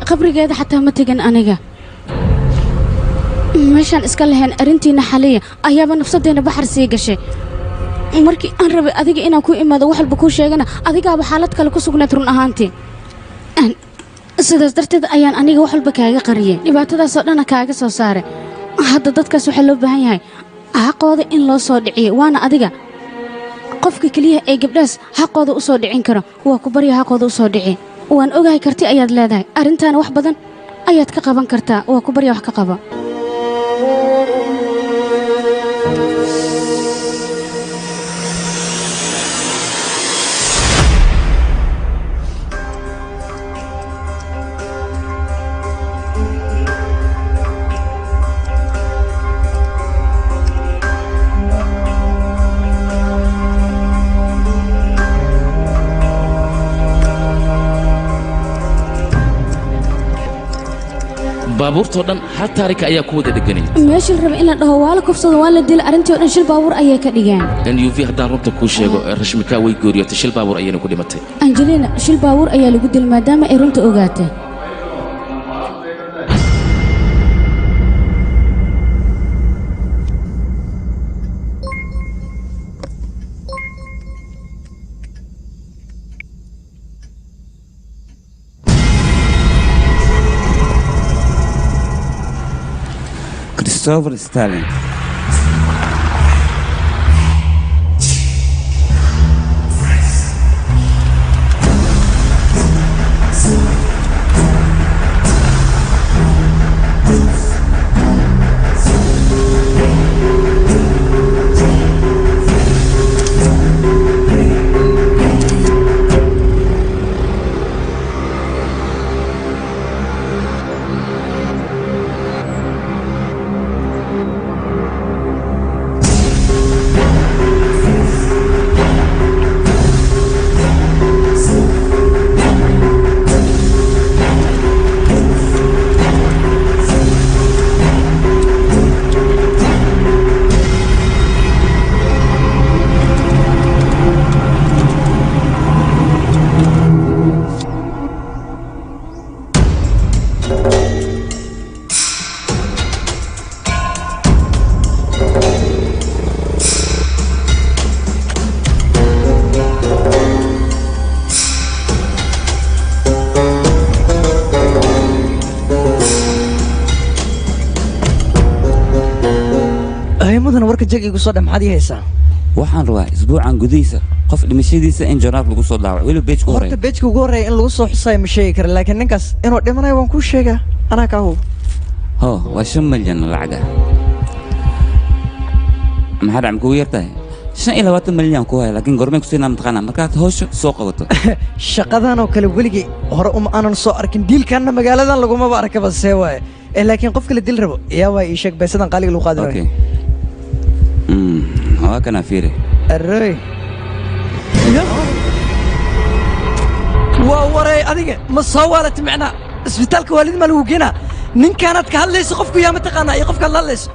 qabrigeeda xataa ma tegan aniga meeshaan iska lahayn arrintiina xaliya ayaaba nafsadeenna baxar sii gashay markii aan rabay adiga inaan ku imaado wax walba kuu sheegana adigaaba xaalad kale ku sugnayd run ahaantii sidaas darteed ayaan aniga wax walba kaaga qariyey dhibaatadaasoo dhanna kaaga soo saaray hadda dadkaas waxaa loo baahan yahay xaqooda in loo soo dhiciyo waana adiga qofka keliya ee gabdhahaas xaqooda u soo dhicin karo waa ku barya xaqooda u soo dhici waan ogahay karti ayaad leedahay arrintaana wax badan ayaad ka qaban kartaa waa ku barya wax ka qaba baabuurtoo dhan hal taarika ayaa ku wada dheganay meeshii la rabay in la dhaho waa la kufsado waa la dila arrintii oo dhan shil baabuur ayay ka dhigeen nuv haddaan runta kuu sheego rashmikaa way gooriyootay shil baabuur ayayna ku dhimatay angelina shil baabuur ayaa lagu dilay maadaama ay runta ogaatay Christopher Stalin. mudan warka jag igu soo dham maxaad ii haysaa waxaan rabaa isbuucan gudihiisa qof dhimashadiisa in joornaal lagu soo daawaco weli beejka horta horeeya beejka ugu horreeya in lagu soo xusayo ma sheegi kara laakiin ninkaas inuu dhimanayo waan kuu sheegaa anaa kaa hub ho waa 5 milyan lacaga maxaa dhacam kugu yartahay 25 milyan ku haya laakiin gormay ku siinaa mataqaanaa markaad hawsha soo qabato shaqadan oo kale weligii hore uma aanan soo arkin diilkaanna magaaladan lagumaba arkaba see waaye laakiin qofka la dil rabo yaa waa ii sheeg baysadan qaaliga lagu qaadi okay waa kana fiire array waa waray adiga ma soo waalat macnaa isbitaalka waalid ma lagu geenaa ninkaanaad ka hadlayso qofku yaa mataqaanaa iyo qofkaad la hadlayso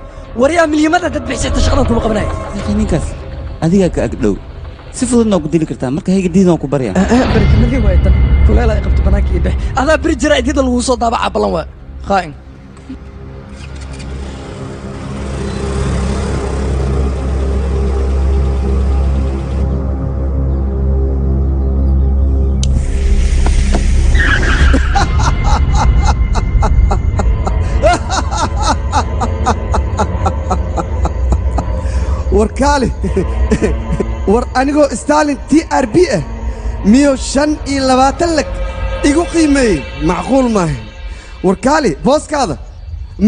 waryaa milyamada dad bixisata shaqadan kuma qabanaya laakiin ninkaas adigaa ka agdhow si fududna ku dili kartaa marka hayga diidan ku baryaa barkimadii waay tan kuleel ay qabto banaanka iyo bix adaa beri jira idida lagu soo daabacaa balan waa qaa'in warkaali war anigoo stalin TRB ah miyo 25 lag igu qiimeeyey macquul maaha warkaali booskaada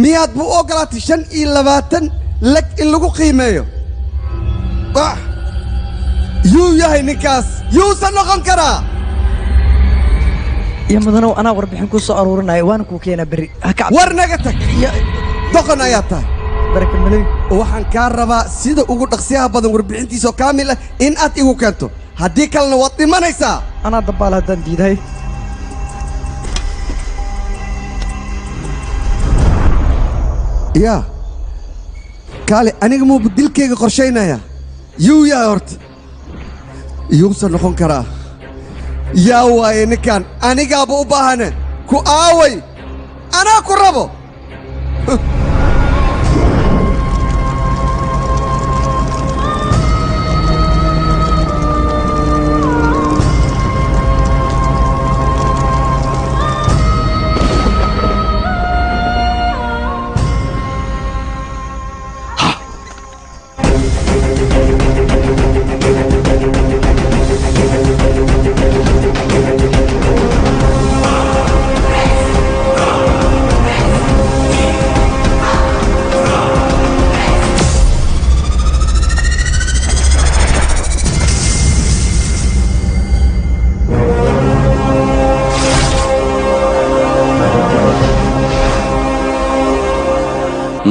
miyaad buu ogolaatay 25 lag in lagu qiimeeyo yuu yahay ninkaas yuusan noqon karaa يا مدنو أنا وربحين كوسو أرورنا وأنا كوكينا بري ورنقتك دقن آياتها برك الملي waxaan ka rabaa sida ugu dhaqsiyaha badan warbixintiisa kaamil ah in aad igu keento hadii kalena waad dhimanaysaa أنا دبال هذا الجديد هاي يا kaale aniga muu dilkayga qorshaynaya yuu yaa horta yuusan noqon karaa yaa waaye ninkan anigaaba u baahane ku aaway anaa ku rabo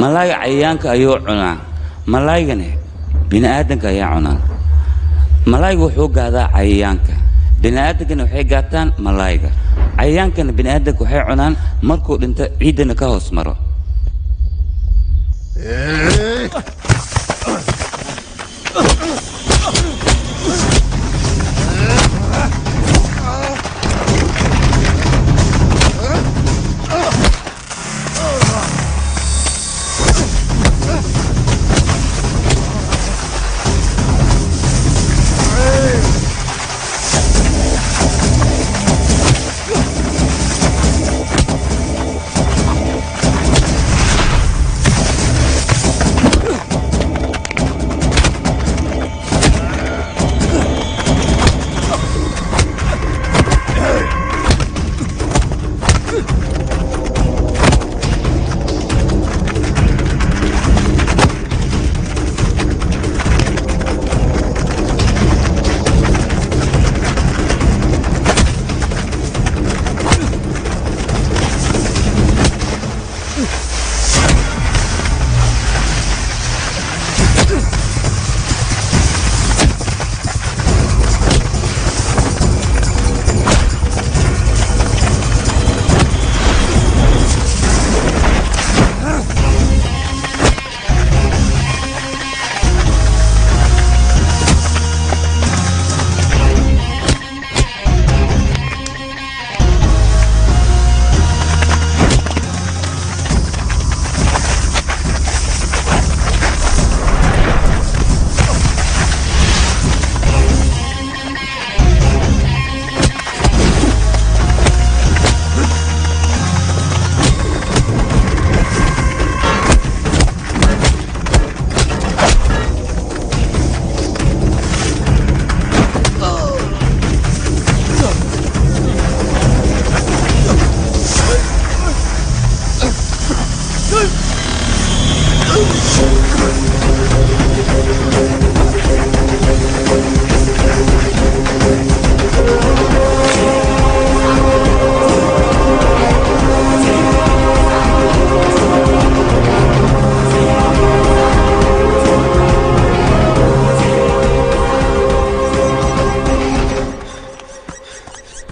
malaayga cayayaanka ayuu cunaa malaygana bini'aadanka ayaa cunaa malaygu wuxuu gaadaa cayayaanka bini'aadankana waxay gaataan malayga cayayaankana bini'aadanka waxay cunaan markuu dhinto ciidana ka hoos maro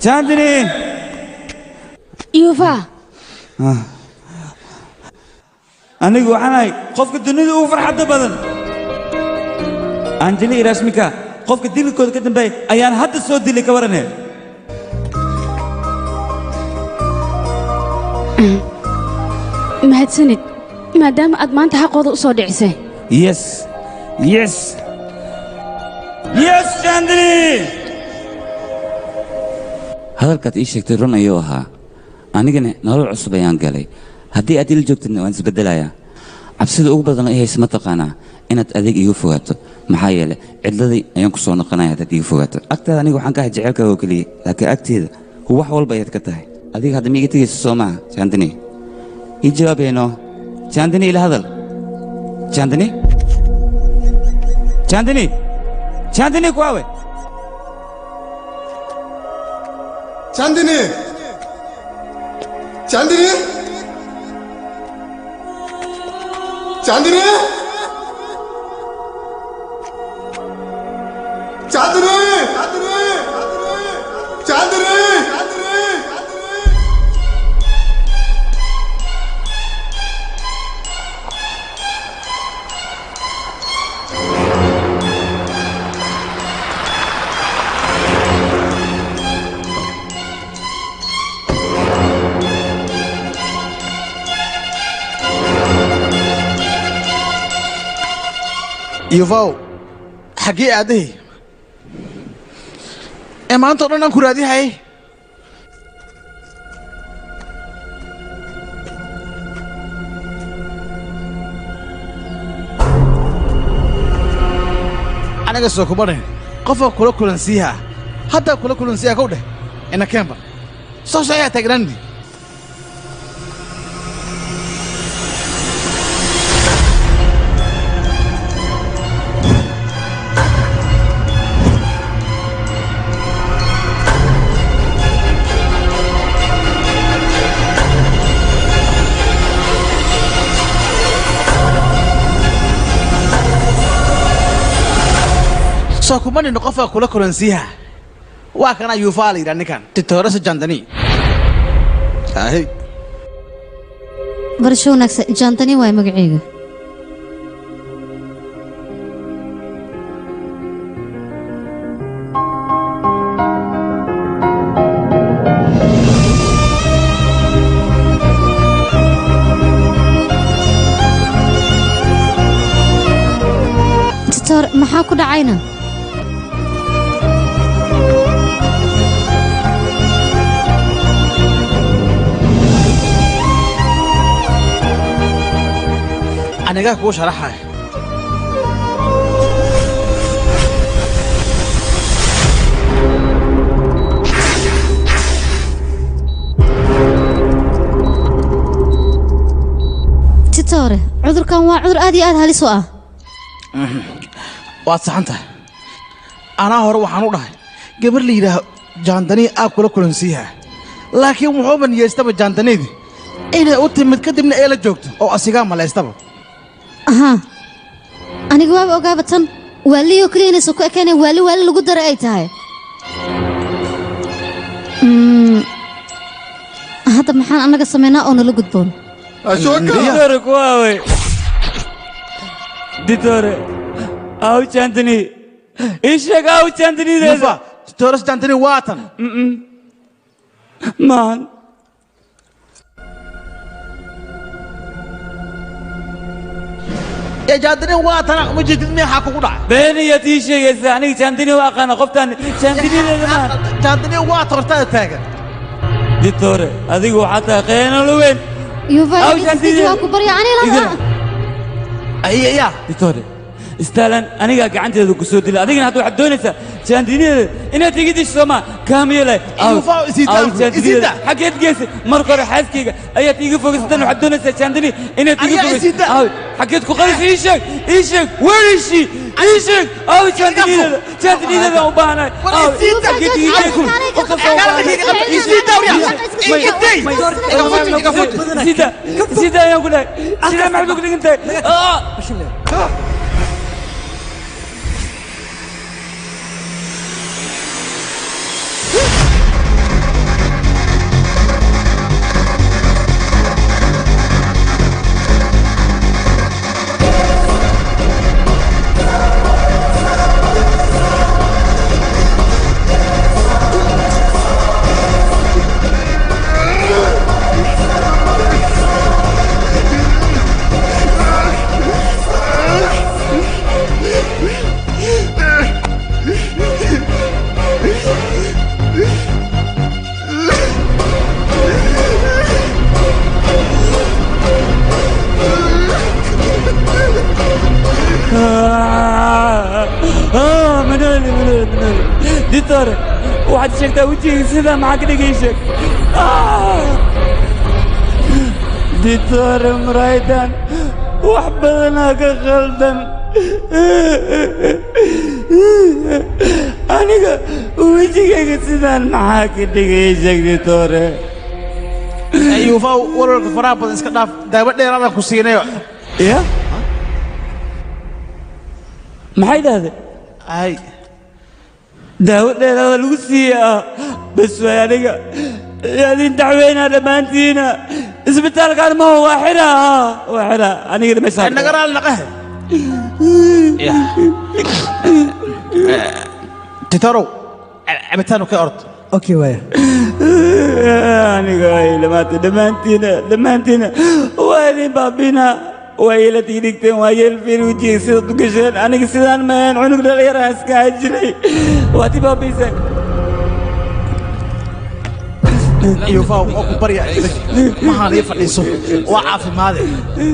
Chandni! Yuva! anigu waxaan ahay qofka dunida ugu farxadda badan anjali iyo rashmika qofka dilkooda ka dambeeyay ayaan hadda soo dilay ka waranay mahadsanid maadaama aad maanta xaqooda u soo dhicisay yes yes yes Chandni hadalkaad ii sheegtay run ayuu ahaa anigana nolol cusub ayaan galay haddii aad ila joogtidna waan isbeddelayaa cabsida ugu badan ee hayse ma taqaanaa inaad adeeg iiga fogaato maxaa yeelay cidladii ayaan ku soo noqonaya haddaad iiga fogaato agtaada aniga waxaan ka ahay jaceylkaaga oo keliya laakiin agteeda wax walba ayaad ka tahay adiga hadda ma iga tegayso soo maaha jaandini ii jawaabeeno jaandini ila hadal jaandini jaandini jaandini kuwaawe Chandini! Chandini! Chandini! Chandini! Chandini! Chandini! يوفاو حقي عادي ما أنت قلنا نكون هذه هاي أنا قصة كبرين قفا كل نسيها حتى كل نسيها كوده إن كامبر صوص يا تجرندي soo kuma nino qofka kula kulansiiha waa kana yuufaal yiraahdo ninkan titoores jandani ahay barasho wanaagsan jandani waa magacayga titoor maxaa ku dhacayna aniga ku sharaxay titoore cudurkan waa cudur aad iyo aad halis u ah waad saxantahay anaa hore waxaan u dhahay gabar la yidhaaho jaandani aad kula kulansiiha laakiin wuxuu baniyeystaba jaandanidii inay u timid kadibna ee la joogto oo asigaa malaystaba aha aniga waaba ogaaba tan waaliyo kaliya inaysan ku ekayn waali lagu daray ay tahay hadda maxaan annaga samaynaa oo nala gudboon ditore kuwaawe ditore aw jandini isheeg aw jandinideeda titoores jandani waatan maan يا جاندني واتنا مجد مي حكو قدع بيني يا تيشي يا زاني جاندني واقانا قفتان جاندني لما جاندني واتر تاغا دكتور اديغو حتى قينا لوين يوفا جاندني واكو برياني لما اي يا دكتور استالن انيغا غعنتيدا كسو ديل اديغنا حتى waxaad doonaysaa jaandinida inaad tigidis Soomaa kaamiyele يوفا jaandinida xageed gees marka hore xaaskeyga ayaad iga fogaystaan waxaad doonaysaa jaandini inaad iga fogaysaa xageed ku qalis ii sheeg warishi ii sheeg jaandinida u baahnaa xageed iga sheeg sida ayaan ku dhahay sida maxaad ku dhigantay waxaad sheegtaa wejigayga sidaa maxaa ka dhigay sheeg ditore muraydan wax badanaa ka khaldan aniga wejigayga sidaan maxaa ka dhigay sheeg ditore yuufa warwarka faraha badan iska dhaaf daawo dheeraadaan ku siinayo ya maxay dhahday ay daawo dheeraada lagu siiyaa bas waay aniga yaadin dacweynaa dhammaantiina isbitaalkaan ma waa xidhaa aniga meesha nagaraal naqahe titorow cabitaanu ka orod okay waaya aniga ay dhammaantiina waa idin baabinaa waa ila tigdhigteen waa yeelfiin wejiga sidaad u gasheen aniga sidaan mahan cunug dhalinyaraha iska hajiray waad i baabiiseen yuufa waa ku barya maxaan ii fadhiiso waa caafimaade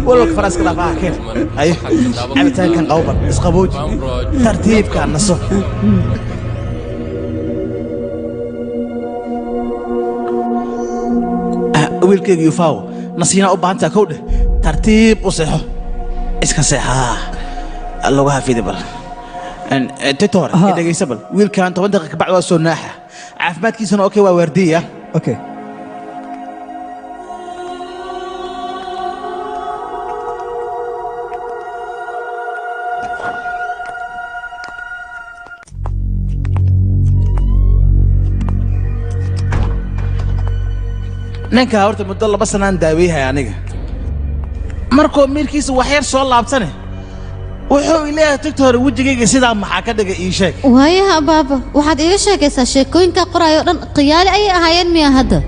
walwalka faraha iska dhaaf aha keen haye cabitaankan qawban isqabooji tartiibkaan naso wiilkayga yuufaawo nasiinaa u baahantaa kow dheh tartiib u seexo iska seexaa lugaha fidi bal titore dhegaysa bal wiilkan 10 daqiiqa kabacdi waa soo naaxa caafimaadkiisana okay waa waardiya okay ninka horta muddo 2 sanaan daaweeyay aniga markoo miirkiisa wax yar soo laabtane wuxuu ilaahay tagtoor wajigayga sidaa maxaa ka dhigay ii sheeg waayaha baaba waxaad iga sheekaysaa sheekooyinka qoraayo dhan qiyaali ayay ahaayeen miya hadda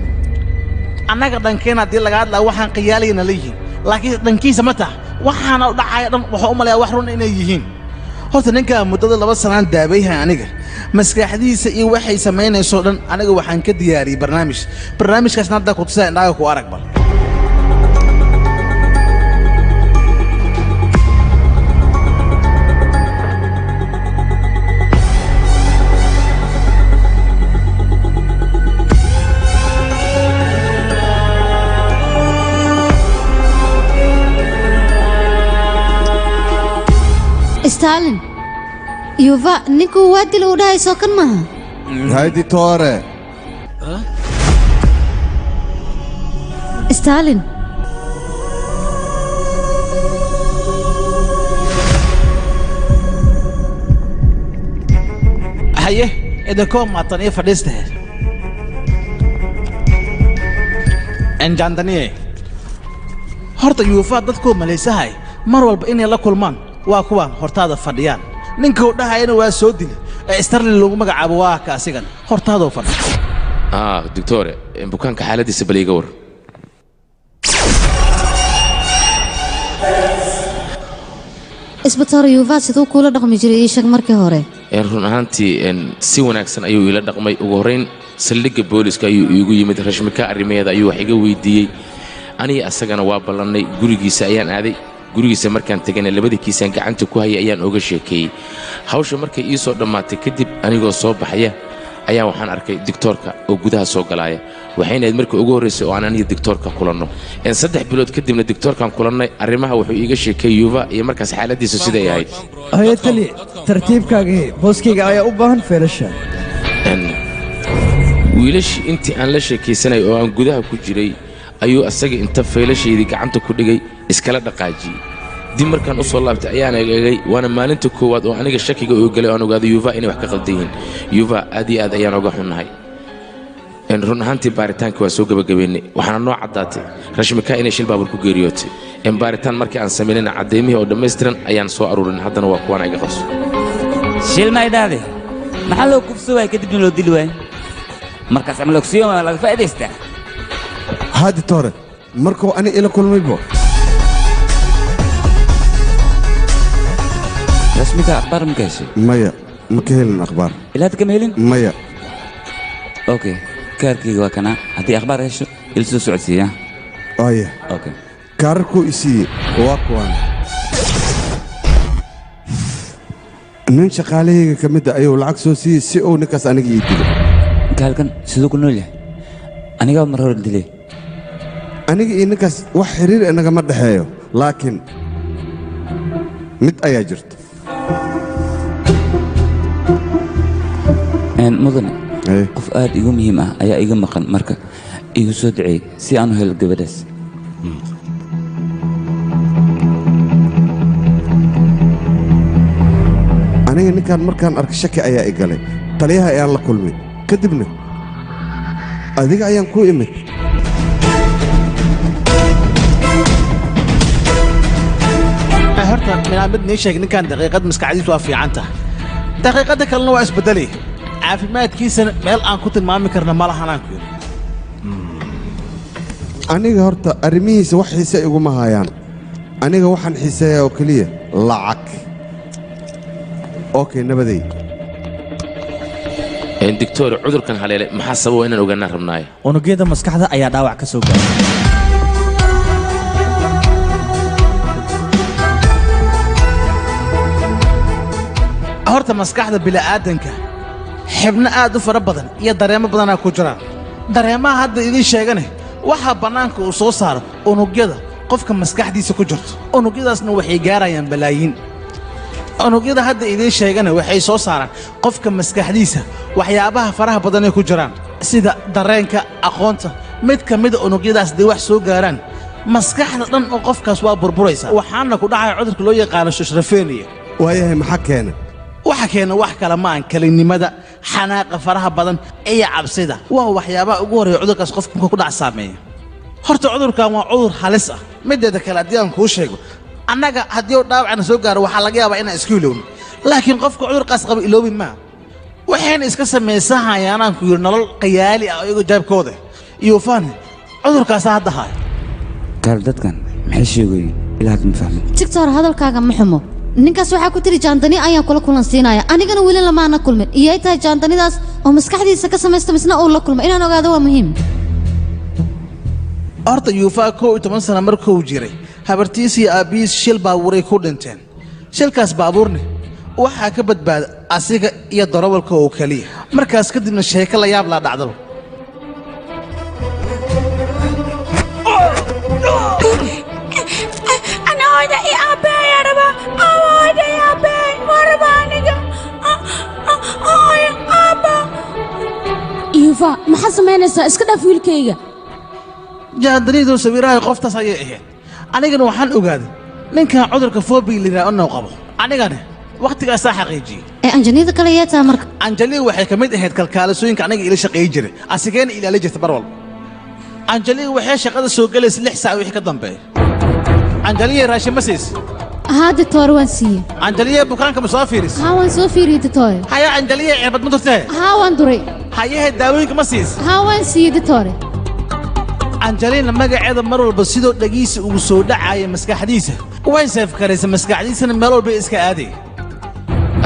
annaga dhankeena haddii laga hadlaa waxaan qiyaalayna leeyihiin laakiin dhankiisa ma taha waxaana u dhacaya dhan wuxuu u malayaa wax run inay yihiin horta ninkaa muddada 2 sanaan daaweeyay aniga maskaxdiisa iyo waxay samaynayso dhan aniga waxaan ka diyaariyey barnaamijkaasna hadda ku tusaa indhaaga ku arag bal Stalin yuufa ninku waa dil u dhahay soo kan maaha haydi toore Stalin haye idinkoo maatan iyo fadhiistahe enjandaniye horta yuufa dadkoo malaysahay mar walba inay la kulmaan waa kuwaan hortaada fadhiyaan ninkuu dhahayana waa soo dila ee starlin lagu magacaabo waa ka asigan hortaadoo fadhiya doctore bukaanka xaaladiisa bal iga war isbitaal yuufa siduu kula dhaqmi jiray ii sheeg markii hore run ahaantii si wanaagsan ayuu ila dhaqmay ugu horreyn saldhigga booliska ayuu iigu yimid rashmika arrimeeda ayuu wax iga weydiiyey aniga asagana waa ballannay gurigiisa ayaan aaday gurigiisa markaan tagana labadii kiisaan gacanta ku hayay ayaan oga sheekeeyey hawsha markay ii soo dhammaatay kadib anigoo soo baxaya ayaa waxaan arkay digtoorka oo gudaha soo galaaya waxayna ahayd markii ugu horraysay oo aan aniga digtoorka kulanno 3 bilood kadibna digtoorkaan kulannay arrimaha wuxuu iiga sheekeeyey yuuba iyo markaas xaaladiisu siday ahayd hayad kali tartiibkaagii booskayga ayaa u baahan feelasha wiilashii intii aan la sheekaysanay oo aan gudaha ku jiray ayuu asaga inta faylashaydii gacanta ku dhigay iskala dhaqaajiyey dib markaan u soo laabtay ayaan eegay waana maalinta koowaad oo aniga shakiga oo galay aan ogaaday yuuva inay wax ka qaldan yihiin yuuva aad iyo aad ayaan oga xunnahay run ahaantii baaritaanka waa soo gabagabeynay waxaana noo caddaatay rashmika inay shil baabur ku geeriyootay baaritaan markii aan samaynayna caddeymihii oo dhammaystiran ayaan soo aruurin haddana waa kuwaan iga qabso shil ma idhaahde maxaa loo kufso waay kadibna loo dili waay markaas ama logsiyo waa laga faa'idaystaa هادي توري مركو أنا إلى كل ميبو رسمك أخبار مكاشي مايا مكهلن أخبار إلا تكملين مايا أوكي كاركي وكنا هدي أخبار إيش إلسو سعودية أيه أوكي كاركو إسي واكوان nin shaqaalahayga ka mid ah ayuu lacag soo siiyey si uu ninkaas aniga ii dilo gaalkan siduu ku nool yahay anigaa mar hore dilay aniga iyo ninkaas wax xiriir inagama dhexeeyo laakiin mid ayaa jirta mudane qof aad igu muhiim ah ayaa iga maqan marka igu soo duceey si aan u helo gabadhaas aniga ninkaan markaan arka shaki ayaa i galay taliyaha ayaan la kulmay kadibna adiga ayaan ku imid horta minaa mid nii sheeg ninkan daqiiqad maskaxdiisu waa fiican tahay daqiiqadda kalena waa isbeddelay caafimaadkiisana meel aan ku tilmaami karna ma lahanaan ku yidhi aniga horta arrimihiisa wax xiise iguma hayaan aniga waxaan xiiseeyaa oo keliya lacag okay nabaday doctor cudurkan haleele maxaa sababa inaan ogaanaan rabnaayo unugyada maskaxda ayaa dhaawac ka soo gaaray horta maskaxda bili'aadanka xibno aad u fara badan iyo dareemo badanaa ku jiraan dareemaha hadda idiin sheegane waxaa bannaanka uu soo saaro unugyada qofka maskaxdiisa ku jirto unugyadaasna waxay gaarayaan balaayiin unugyada hadda idiin sheegane waxay soo saaraan qofka maskaxdiisa waxyaabaha faraha badanay ku jiraan sida dareenka aqoonta mid ka mida unugyadaas day wax soo gaaraan maskaxda dhan oo qofkaas waa burburaysa waxaana ku dhacaya cudurka loo yaqaano shishrafeniya waayahay maxaa keena waxa keena wax kale ma aan kalinnimada xanaaqa faraha badan iyo cabsida waa waxyaabaha ugu horreeya cudurkaas qofka markuu ku dhac saameeya horta cudurkan waa cudur halis ah mideeda kale haddii aan kuu sheego annaga haddii uu dhaawacna soo gaaro waxaa laga yaabaa inaan isku ilowno laakiin qofka cudurkaas qaba iloobi maa waxayna iska samaysahayaanaan ku yidhi nolol qayaali ah iyagoo jaabkooda iyo faani cudurkaasaa hadda haayo gaal dadkan maxay sheegoyin ilaa hadda ma fahmin tigtor hadalkaaga ma xumo ninkaas waxaa ku tiri jaandani ayaan kula kulansiinaya anigana weli lamaana kulmin iyay tahay jaandanidaas oo maskaxdiisa ka samaysta misna uu la kulma inaan ogaado waa muhiim horta yuufaa 11 sano markuu jiray habartiis iyo aabbihiis shil baabuuray ku dhinteen shilkaas baabuurne waxaa ka badbaada asiga iyo darawalka oo keliya markaas kadibna sheeko la yaab laa dhacdaba yuufa maxaa samaynaysaa iska dhaaf wiilkayga jaandanidu sawiraha qoftaas ayay ahayd anigana waxaan ogaaday ninkan cudurka fobiga liraa inuu qabo anigana wakhtigaasaa xaqiijiyey anjaniida kale yaa taa marka anjaliya waxay ka mid ahayd kalkaalasooyinka aniga ila shaqeeyi jiray asigeena ilaali jirta bar walba anjaliya waxay shaqada soo gelaysa 6 saac wixii ka dambeeya anjaliya raashin ma siis haa ditoore waan siiyey anjaliya bukaanka ma soo fiiris haa waan soo fiiriyey ditoore haya anjaliya cirbad ma turtee haa waan duray hayahe daawooyinka ma siis haa waan siiyey ditoore anjaliina magaceeda mar walba sidoo dhagiisa ugu soo dhacaya maskaxdiisa way seefkaraysa maskaxdiisana meel walba iska aaday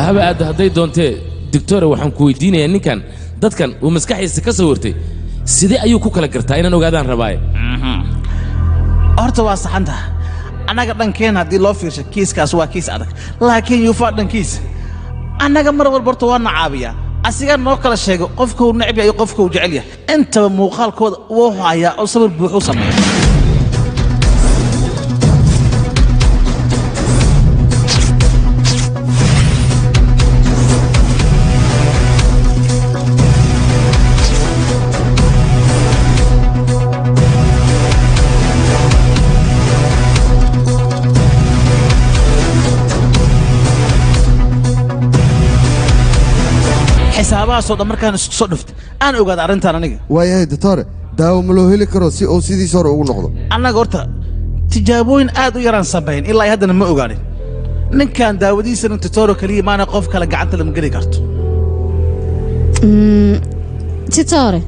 haba aad hadday doontee doctore waxaan ku weydiinayaa ninkan dadkan uu maskaxdiisa ka soo wartay sidee ayuu ku kala gartaa inaan ogaadaan rabaaye horta waa saxantaha annaga dhankeen haddii loo fiirsho kiiskaas waa kiis adag laakiin yuufaa dhankiisa annaga mar walba horta waa na caabiyaa asigaa noo kala sheego qofka uu necb yahay iyo qofka uu jecel yahay intaba muuqaalkooda wuu hayaa oo sawir buuxuu sameeya xisaabahaasoo dhan markaan isku soo dhuftay aan ogaada arrintan aniga waayahay doctore daawo ma loo heli karo si uu sidiisa hore ugu noqdo annaga horta tijaabooyin aad u yaraan samayn ilaa haddana ma ogaanin ninkan daawadiisana titoro keliya maana qof kale gacanta lama geli karto titore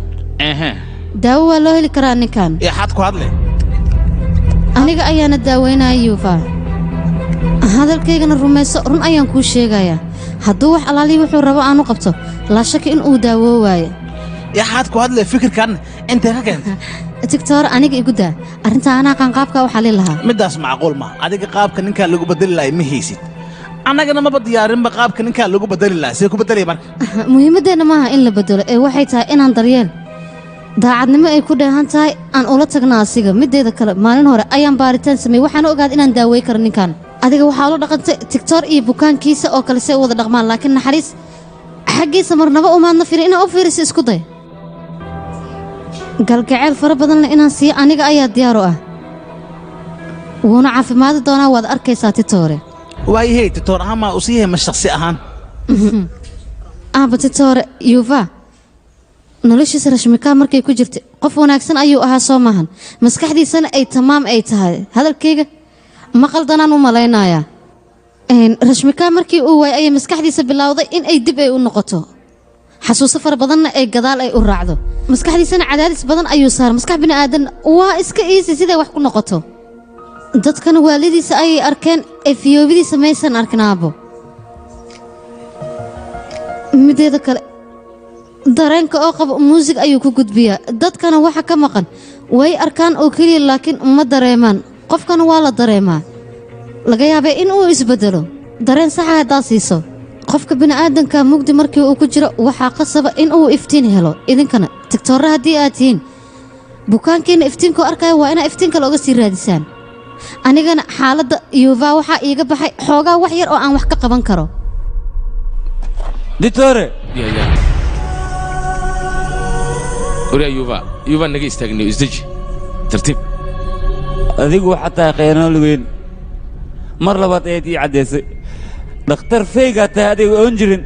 daawo waa loo heli karaa ninkan xad ku hadle aniga ayaana daaweynaya yuufa hadalkaygana rumayso run ayaan kuu sheegayaa hadduu wax alaalihi wuxuu rabo aanu qabto laa shaki in uu daawoo waayo yaxaad ku hadle fikirkan intee ka keentay tigtor aniga igu daa arrinta anaa qaanqaabka u xalin lahaa middaas macquul ma adiga qaabka ninkan lagu bedeli lahay ma haysid annagana maba diyaarinba qaabka ninkaa lagu bedeli lahaa see ku bedelaya marka muhiimaddeenna maaha in la bedelo ee waxay tahay inaan daryeel daacadnimo ay ku dheehan tahay aan ula tagna asiga middeeda kale maalin hore ayaan baaritaan sameeyey waxaan ogaaday inaan daawey karo ninkan adiga waxaa ula dhaqantay tigtoor iyo bukaankiisa oo kale say u wada dhaqmaan laakiin naxariis xaggiisa marnaba umaadna firin inaa u fiirisa isku day galgacayl fara badanle inaan siiyo aniga ayaa diyaar u ah wuuna caafimaadi doonaa waad arkaysaa titoore waayahey titoor ahaan maa u siiyahay ma shaksi ahaan aaba titoore yuufa noloshiisa rashmikaa markay ku jirtay qof wanaagsan ayuu ahaa soo maahan maskaxdiisana ay tamaam ay tahay hadalkayga ma qaldanaan u malaynayaa rashmikaa markii uu waayay ayay maskaxdiisa bilowday in ay dib ay u noqoto xasuuso fara badanna ay gadaal ay u raacdo maskaxdiisana cadaadis badan ayuu saaray maskax bini'aadan waa iska iisi siday wax ku noqoto dadkana waalidiisa ayay arkeen ee fiyoobidiisa maysan arkin aabbo middeeda kale dareenka oo qabo muusig ayuu ku gudbiyaa dadkana waxa ka maqan way arkaan oo keliya laakiin ma dareemaan qofkana waa la dareemaa laga yaabee in uu isbeddelo dareen saxa haddaad siiso qofka bini'aadanka mugdi markii uu ku jiro waxaa qasaba in uu iftiin helo idinkana tigtoorra haddii aad tihiin bukaankiina iftiinkoo arkaya waa inaa iftiin kale oga sii raadisaan anigana xaaladda yuuva waxaa iiga baxay xoogaa wax yar oo aan wax ka qaban karo ditore وريا يوفا نجي استغني ازدج ترتيب adigu waxaa tahay khayraano weyn mar labaad ayaad ii caddaysay dhakhtar feygaa tahay adiga oon jirin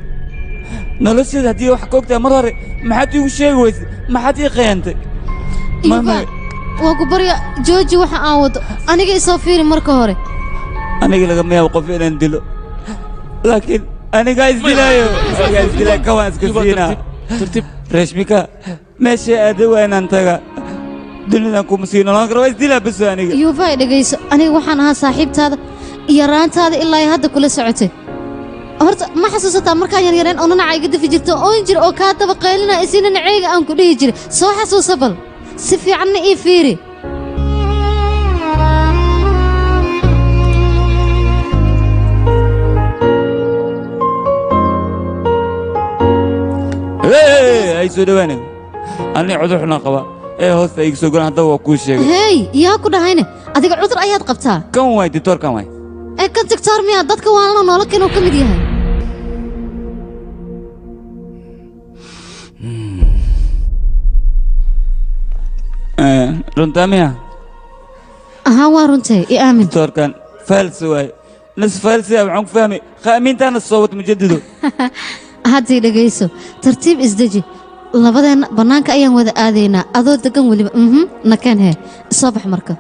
nolosheeda haddii wax ka ogtahay mar hore maxaad iigu sheegi weysay maxaad ii khayantay waa ku barya jooji waxa aan wado aniga isoo fiiri marka hore aniga lagama yaabo qof inaan dilo laakiin anigaa isdilaayo kawaan iska siinaa rashmika meeshay aada waa inaan taga dunidan kuma sii noolaan karo waa isdilaa baso aniga yuufa dhegayso aniga waxaan ahaa saaxiibtaada iyo raantaada ilaa ay hadda kula socotay horta ma xasuusataa markaan yaryareen oo nanaca iga dafi jirto oon jir oo kaa daba qaylina isina naceega aan ku dhihi jiray soo xasuusa bal si fiicanna ii fiiri ay soo dhawaanin ani cudur xunaan qaba ee hoosta iga soo golan haddaba waa kuu sheegay hey yaa ku dhahayne adiga cudur ayaad qabtaa kan waay ditoor kan waay ee kan tigtoor miyaa dadka waanana noola kinuu ka mid yahay runtaa miya ahaa waa runtay i aamin ditoorkan faalsi waay nas faalsiya waxaan ku fahmay qaamiintaana soo wad mujadido haddii dhegayso tartiib isdeji labadeenna bannaanka ayaan wada aadaynaa adoo deggan weliba nakeen hee soo bax marka